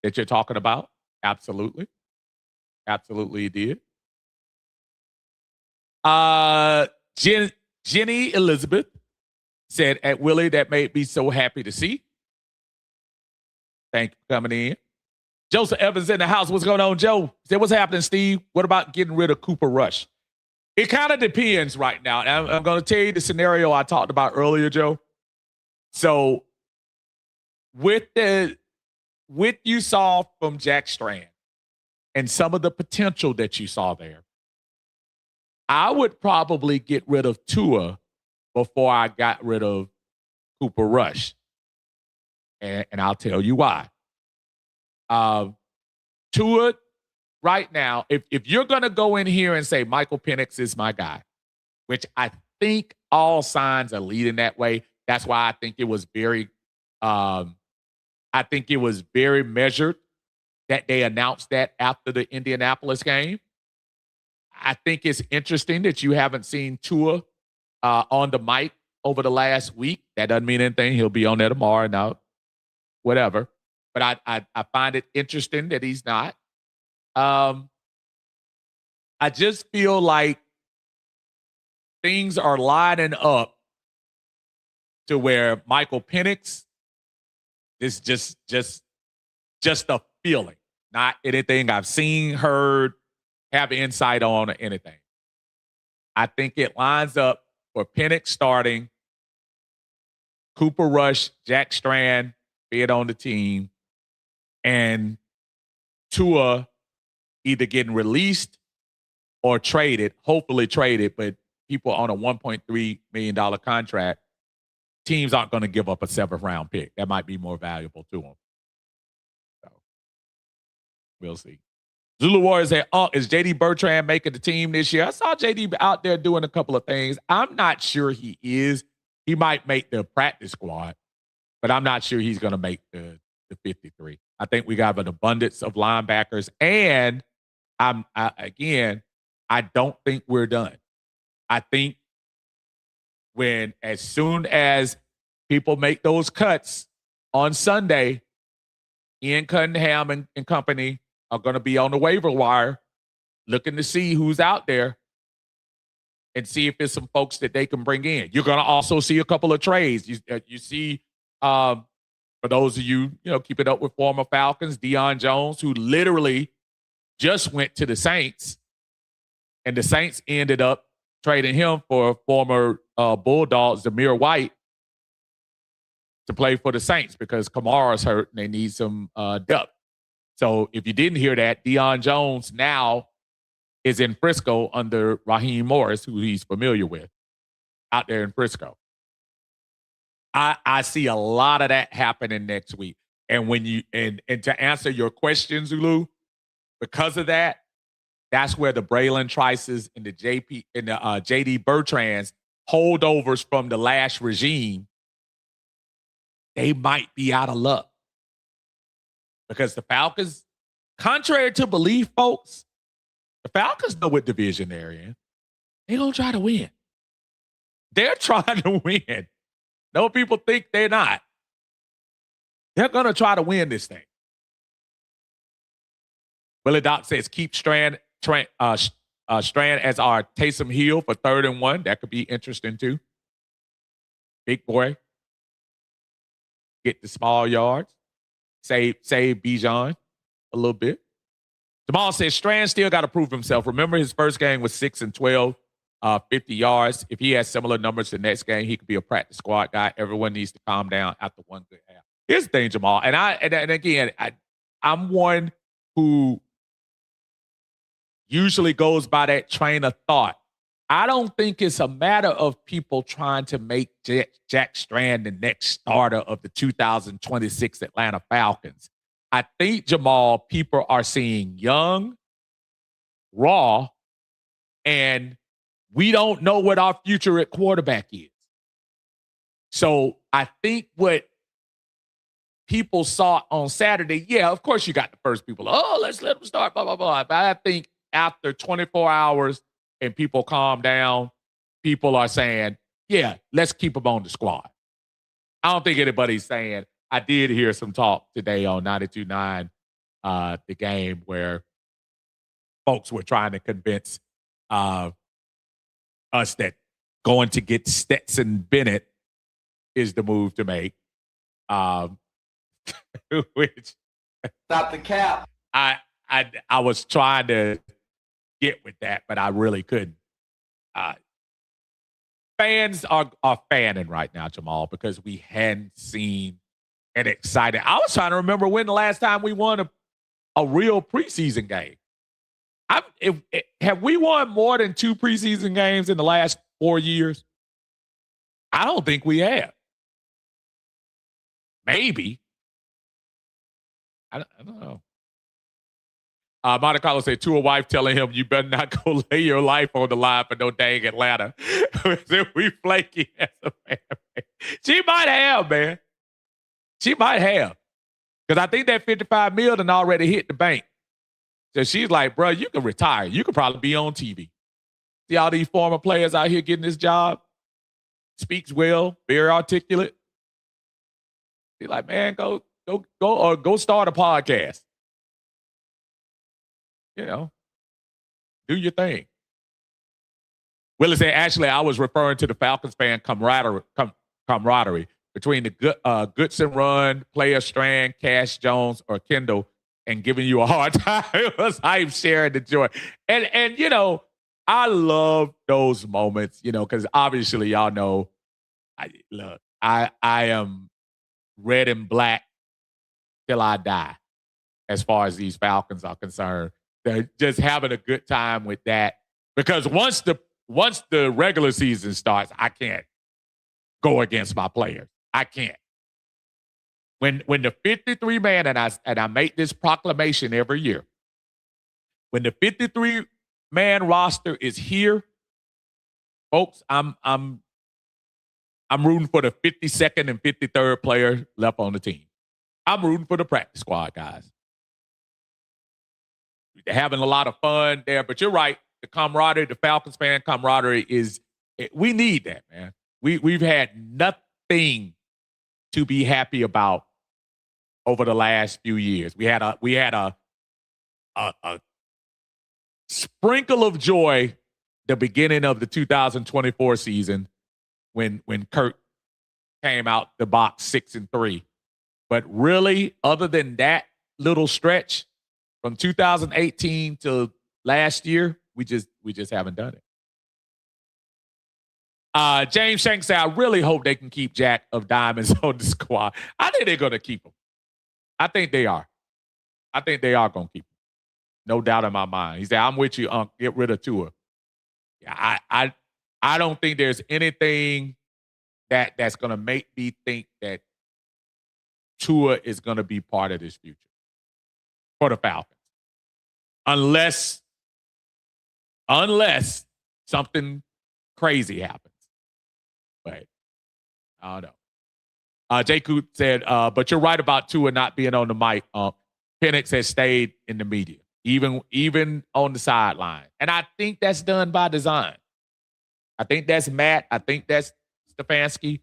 that you're talking about. Absolutely. Absolutely he did. Jenny Elizabeth said, at Willie, that made me so happy to see. Thank you for coming in. Joseph Evans in the house. What's going on, Joe? He said, what's happening, Steve? What about getting rid of Cooper Rush? It kind of depends right now. And I'm going to tell you the scenario I talked about earlier, Joe. So with you saw from Jack Strand and some of the potential that you saw there, I would probably get rid of Tua before I got rid of Cooper Rush. And I'll tell you why. Tua, right now, if you're going to go in here and say Michael Penix is my guy, which I think all signs are leading that way. That's why I think it was very measured that they announced that after the Indianapolis game. I think it's interesting that you haven't seen Tua on the mic over the last week. That doesn't mean anything. He'll be on there tomorrow. Now, whatever. But I find it interesting that he's not. I just feel like things are lining up to where Michael Penix is just a feeling, not anything I've seen, heard, have insight on, or anything. I think it lines up for Penix starting, Cooper Rush, Jack Strand being on the team, and Tua either getting released or traded, hopefully traded, but people on a $1.3 million contract, teams aren't going to give up a 7th-round pick. That might be more valuable to them. So we'll see. Zulu Warriors say, is JD Bertrand making the team this year? I saw JD out there doing a couple of things. I'm not sure he is. He might make the practice squad, but I'm not sure he's going to make the 53. I think we got an abundance of linebackers, and I don't think we're done. I think as soon as people make those cuts on Sunday, Ian Cunningham and company are going to be on the waiver wire looking to see who's out there and see if there's some folks that they can bring in. You're going to also see a couple of trades. You see, for those of you, keeping up with former Falcons, Deion Jones, who literally just went to the Saints, and the Saints ended up trading him for former Bulldog Zamir White to play for the Saints because Kamara's hurt and they need some depth. So if you didn't hear that, Deion Jones now is in Frisco under Raheem Morris, who he's familiar with, out there in Frisco. I see a lot of that happening next week. And when you and to answer your question, Zulu, because of that, that's where the Braylon Trices and the JD Bertrands holdovers from the last regime, they might be out of luck. Because the Falcons, contrary to belief, folks, the Falcons know what division they're in. They're going to try to win. They're trying to win. No people think they're not. They're going to try to win this thing. Willie Doc says keep Strand as our Taysom Hill for 3rd and 1. That could be interesting too. Big boy. Get the small yards. Save Bijan a little bit. Jamal says Strand still got to prove himself. Remember his first game was 6 and 12, 50 yards. If he has similar numbers the next game, he could be a practice squad guy. Everyone needs to calm down after one good half. Here's the thing, Jamal, and I'm one who usually goes by that train of thought. I don't think it's a matter of people trying to make Jack Strand the next starter of the 2026 Atlanta Falcons. I think, Jamal, people are seeing young, raw, and we don't know what our future at quarterback is. So I think what people saw on Saturday, yeah, of course you got the first people, let's let them start, blah, blah, blah. But I think after 24 hours and people calm down, people are saying, yeah, let's keep them on the squad. I don't think anybody's saying, I did hear some talk today on 92.9, the game, where folks were trying to convince us that going to get Stetson Bennett is the move to make. Which stop the cap. I was trying to get with that, but I really couldn't. Fans are fanning right now, Jamal, because we hadn't seen an exciting. I was trying to remember when the last time we won a real preseason game. Have we won more than 2 preseason games in the last 4 years? I don't think we have. Maybe. I don't know. Monte Carlo said to a wife telling him, you better not go lay your life on the line for no dang Atlanta. We flaky as a man. She might have, man. She might have. Because I think that $55 million already hit the bank. So she's like, bro, you can retire. You could probably be on TV. See all these former players out here getting this job? Speaks well, very articulate. She's like, man, go start a podcast. Do your thing. Willie said, actually, I was referring to the Falcons fan camaraderie between the Goodson run, player Strand, Cash Jones, or Kendall, and giving you a hard time. It was hype, sharing the joy. And I love those moments, because obviously y'all know, I am red and black till I die as far as these Falcons are concerned. They're just having a good time with that. Because once the regular season starts, I can't go against my players. I can't. When the 53 man, and I make this proclamation every year, When the 53-man roster is here, folks, I'm rooting for the 52nd and 53rd player left on the team. I'm rooting for the practice squad guys. They're having a lot of fun there, but you're right. The camaraderie, the Falcons fan camaraderie we need that, man. We've had nothing to be happy about over the last few years. We had a sprinkle of joy the beginning of the 2024 season when Kurt came out the box 6-3. But really, other than that little stretch from 2018 to last year, we just haven't done it. James Shanks said, I really hope they can keep Jack of Diamonds on the squad. I think they're going to keep him. I think they are. I think they are going to keep him. No doubt in my mind. He said, I'm with you, Unc. Get rid of Tua. Yeah, I don't think there's anything that's going to make me think that Tua is going to be part of this future for the Falcons. Unless something crazy happens. But I don't know. Jay Coot said, but you're right about Tua not being on the mic. Penix has stayed in the media, even on the sideline. And I think that's done by design. I think that's Matt. I think that's Stefanski.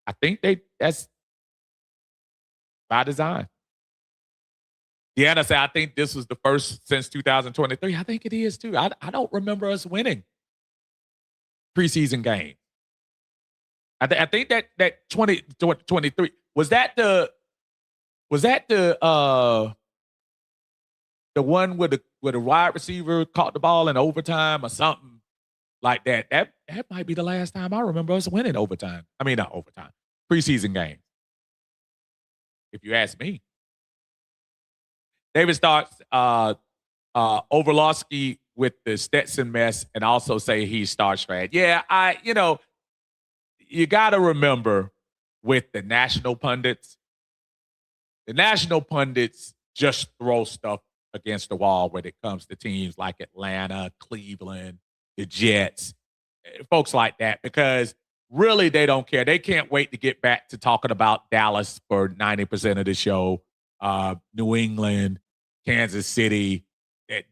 I think that's by design. Deanna said, I think this was the first since 2023. I think it is too. I don't remember us winning preseason game. I think that 2023 was that the one where the wide receiver caught the ball in overtime or something like that. That might be the last time I remember us winning overtime. I mean, not overtime, preseason game. If you ask me. David starts Overlowski with the Stetson mess and also say he's Star Strand. Yeah, you got to remember with the national pundits just throw stuff against the wall when it comes to teams like Atlanta, Cleveland, the Jets, folks like that, because really they don't care. They can't wait to get back to talking about Dallas for 90% of the show, New England, Kansas City.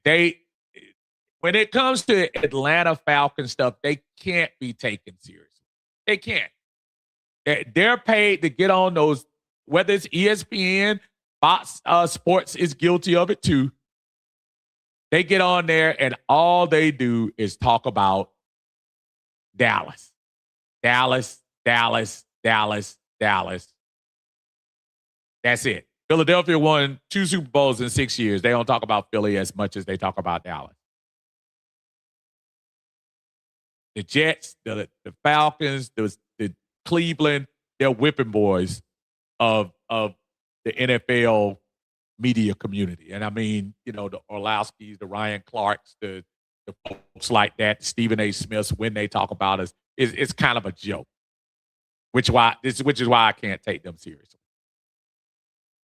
When it comes to Atlanta Falcons stuff, they can't be taken seriously. They can't. They're paid to get on those, whether it's ESPN, Fox Sports is guilty of it too. They get on there and all they do is talk about Dallas. Dallas, Dallas, Dallas, Dallas. That's it. Philadelphia won 2 Super Bowls in 6 years. They don't talk about Philly as much as they talk about Dallas. The Jets, the Falcons, the Cleveland, they're whipping boys of the NFL media community. And I mean, the Orlowskis, the Ryan Clarks, the folks like that, Stephen A. Smiths, when they talk about us, it's kind of a joke. Which is why I can't take them seriously.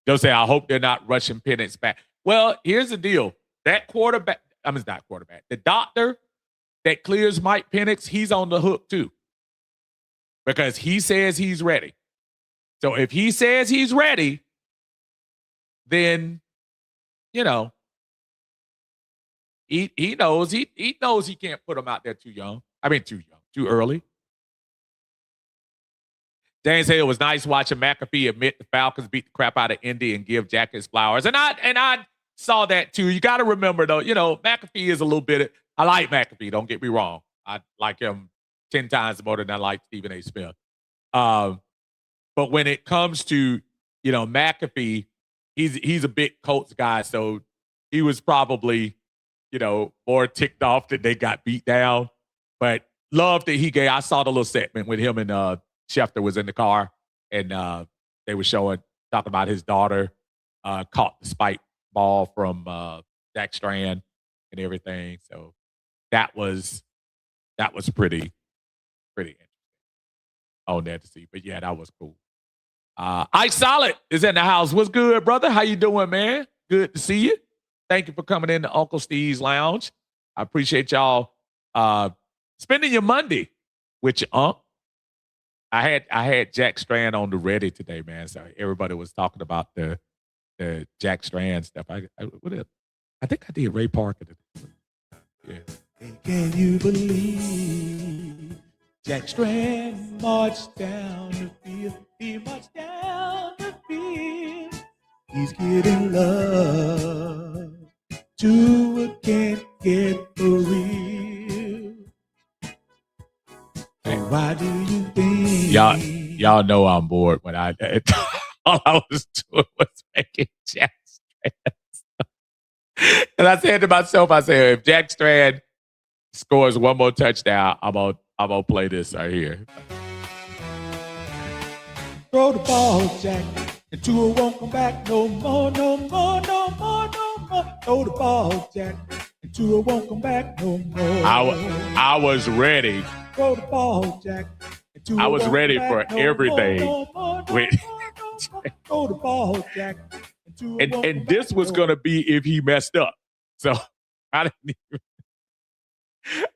They'll say, I hope they're not rushing Penix back. Well, here's the deal. That quarterback, it's not quarterback. The doctor that clears Mike Penix, he's on the hook too. Because he says he's ready. So if he says he's ready, then, he knows he knows he can't put him out there too early. James said it was nice watching McAfee admit the Falcons beat the crap out of Indy and give Jack his flowers. And I saw that too. You got to remember though, McAfee is a little bit. I like McAfee. Don't get me wrong. I like him 10 times more than I like Stephen A. Smith. But when it comes to McAfee, he's a big Colts guy, so he was probably more ticked off that they got beat down. But love that he gave. I saw the little segment with him and Schefter was in the car, and they were talking about his daughter caught the spike ball from Jack Strand and everything. So that was pretty interesting on there to see. But yeah, that was cool. Ike Solid is in the house. What's good, brother? How you doing, man? Good to see you. Thank you for coming in to Uncle Steve's Lounge. I appreciate y'all spending your Monday with your uncle. I had Jack Strand on the ready today, man. So everybody was talking about the Jack Strand stuff. I think I did Ray Parker today. Yeah. And can you believe Jack Strand marched down the field? He marched down the field. He's getting love. Tua can't get for real. And why do you think? Y'all know I'm bored when all I was doing was making Jack Strand. And I said to myself, I said, if Jack Strand scores one more touchdown, I'm gonna play this right here. Throw the ball, Jack, and Tua won't come back no more, no more, no more, no more. Throw the ball, Jack, and Tua won't come back no more. I was ready. Throw the ball, Jack. I was ready for everything. Throw the ball, Jack. And this was going to be if he messed up. So I didn't even.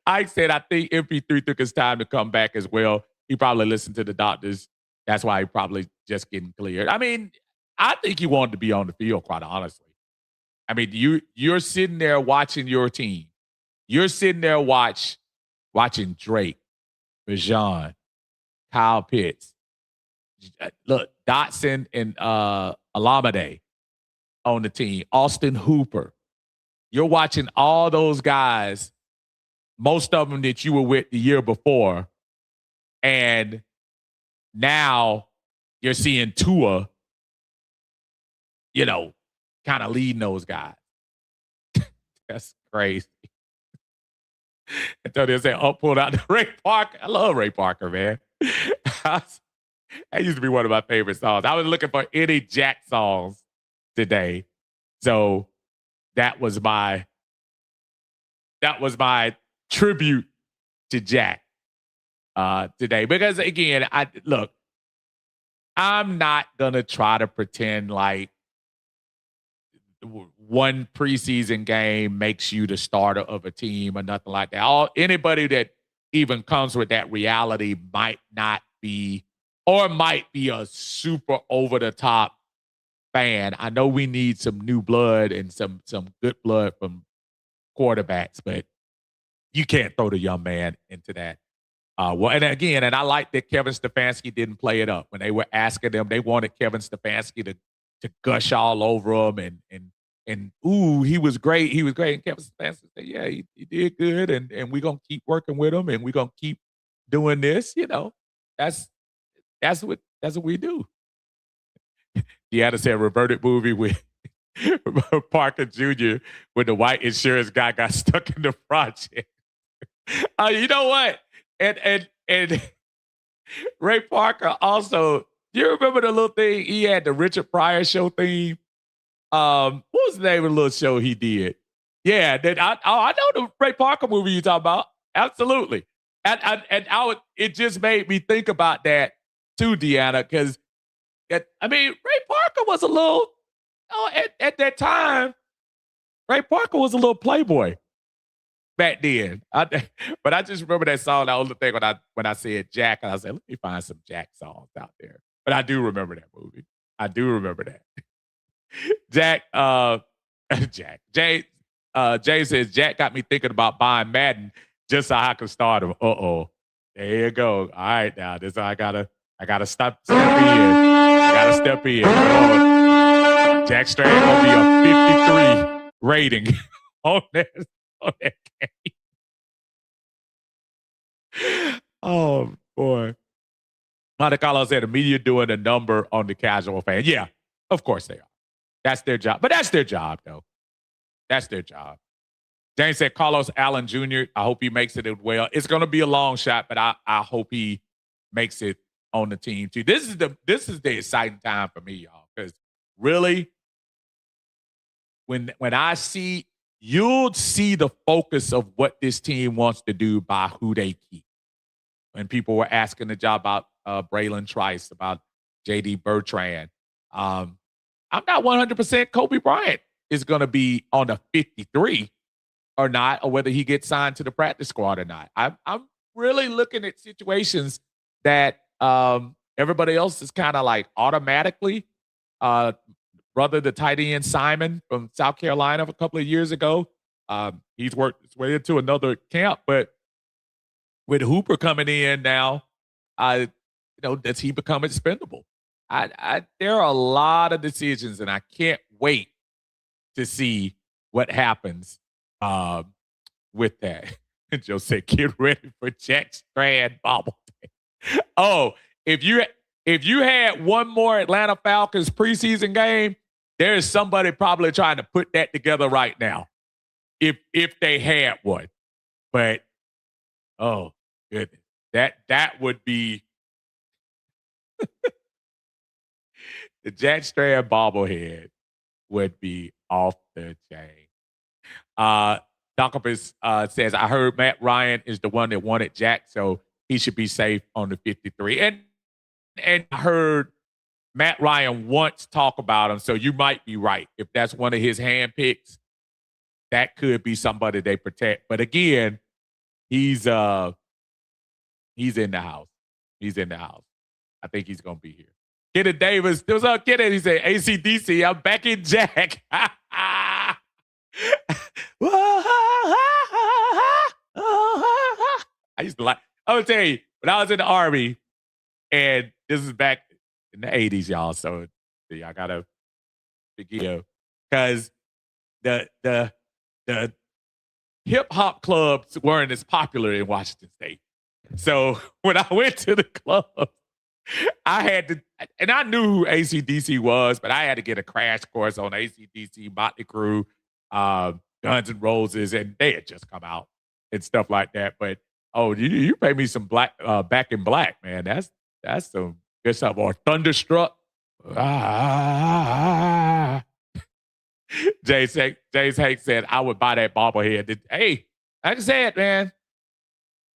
I said, I think MP3 took his time to come back as well. He probably listened to the doctors. That's why he probably just getting cleared. I mean, I think he wanted to be on the field, quite honestly. I mean, you're sitting there watching your team. You're sitting there watching Drake, Bijan, Kyle Pitts, look, Dotson and Alameda on the team, Austin Hooper. You're watching all those guys, most of them that you were with the year before, and now you're seeing Tua, kind of leading those guys. That's crazy. Antonio said, pulled out the Ray Parker. I love Ray Parker, man. That used to be one of my favorite songs. I was looking for any Jack songs today. So that was my tribute to Jack today. Because again, I'm not gonna try to pretend like one preseason game makes you the starter of a team or nothing like that. Anybody that even comes with that reality might not be, or might be a super over the top fan. I know we need some new blood and some good blood from quarterbacks, but you can't throw the young man into that. And I like that Kevin Stefanski didn't play it up when they were asking them. They wanted Kevin Stefanski to gush all over him and ooh, he was great. He was great. And Kevin Stefanski said, yeah, he did good, and we're gonna keep working with him, and we're gonna keep doing this. That's what we do. Deanna said reverted movie with Parker Jr. when the white insurance guy got stuck in the project. You know what? And Ray Parker also, do you remember the little thing? He had the Richard Pryor show theme. What was the name of the little show he did? Yeah, I know the Ray Parker movie you talking about. Absolutely. It just made me think about that too, Deanna, because Ray Parker was a little, at that time, Ray Parker was a little playboy back then. But I just remember that song. That was the thing when I said Jack, and I said, let me find some Jack songs out there. But I do remember that movie. I do remember that. Jack, Jay says, Jack got me thinking about buying Madden just so I can start him. There you go. All right, now this I gotta step in. I gotta step in. Jack Strand gonna be a 53 rating on that game. Oh boy. Monte Carlo said the media doing a number on the casual fan. Yeah, of course they are. That's their job. But that's their job, though. That's their job. James said Carlos Allen Jr., I hope he makes it as well. It's going to be a long shot, but I hope he makes it on the team, too. This is the exciting time for me, y'all, because really, when I see, you'll see the focus of what this team wants to do by who they keep. When people were asking the job about Braylon Trice, about J.D. Bertrand, I'm not 100% Kobe Bryant is going to be on the 53 or not, or whether he gets signed to the practice squad or not. I'm really looking at situations that everybody else is kind of like automatically. Brother, the tight end Simon from South Carolina a couple of years ago, he's worked his way into another camp, but with Hooper coming in now, does he become expendable? There are a lot of decisions, and I can't wait to see what happens with that. Joe said, "Get ready for Jack Strand bobble." Oh, if you had one more Atlanta Falcons preseason game, there is somebody probably trying to put that together right now. If they had one, but oh goodness, that would be the Jack Strand bobblehead would be off the chain. Donkopus says, I heard Matt Ryan is the one that wanted Jack, so he should be safe on the 53. And I heard Matt Ryan once talk about him, so you might be right. If that's one of his handpicks, that could be somebody they protect. But again, he's in the house. He's in the house. I think he's gonna be here. Kenneth Davis, what's up, Kenneth? He said, ACDC, I'm back in Jack. I used to like, I'm gonna tell you, when I was in the Army, and this is back in the 80s, y'all, so y'all gotta forgive. Because the hip hop clubs weren't as popular in Washington State. So when I went to the club, I had to, and I knew who AC/DC was, but I had to get a crash course on AC/DC, Motley Crue, Guns N' Roses, and they had just come out and stuff like that. But you pay me some Back in Black, man. That's some good stuff. Or Thunderstruck. James Hank said, I would buy that bobblehead. Hey, like I said, man,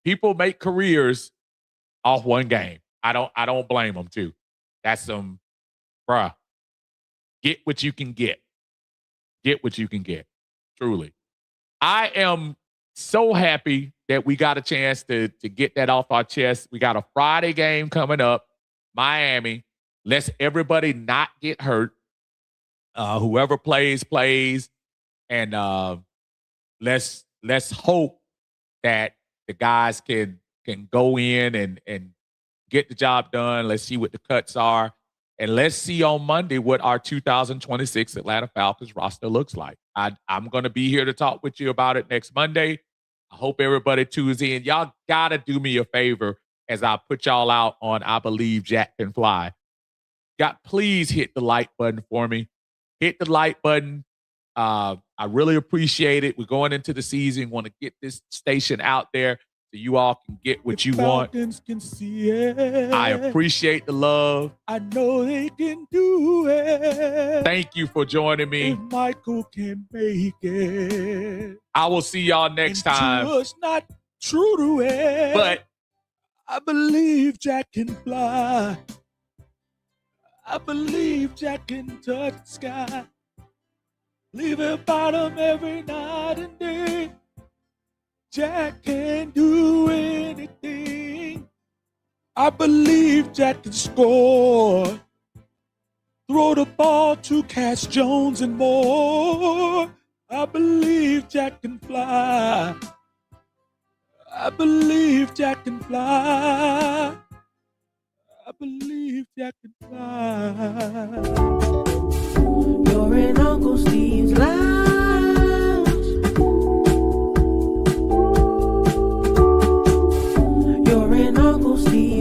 people make careers off one game. I don't blame them too. That's some, bruh. Get what you can get. Get what you can get. Truly. I am so happy that we got a chance to get that off our chest. We got a Friday game coming up, Miami. Let's everybody not get hurt. Whoever plays. And let's hope that the guys can go in and get the job done. Let's see what the cuts are. And let's see on Monday what our 2026 Atlanta Falcons roster looks like. I'm going to be here to talk with you about it next Monday. I hope everybody tunes in. Y'all got to do me a favor as I put y'all out on I Believe Jack Can Fly. Please hit the like button for me. Hit the like button. I really appreciate it. We're going into the season. Want to get this station out there so you all can get what you want. Falcons can see it. I appreciate the love. I know they can do it. Thank you for joining me. If Michael can make it. I will see y'all next time. It's not true to it. But I believe Jack can fly. I believe Jack can touch the sky. Leave it bottom every night and day. Jack can do anything. I believe Jack can score. Throw the ball to Cass Jones and more. I believe Jack can fly. I believe Jack can fly. I believe Jack can fly. You're in Uncle Steve's lounge. You're in Uncle Steve's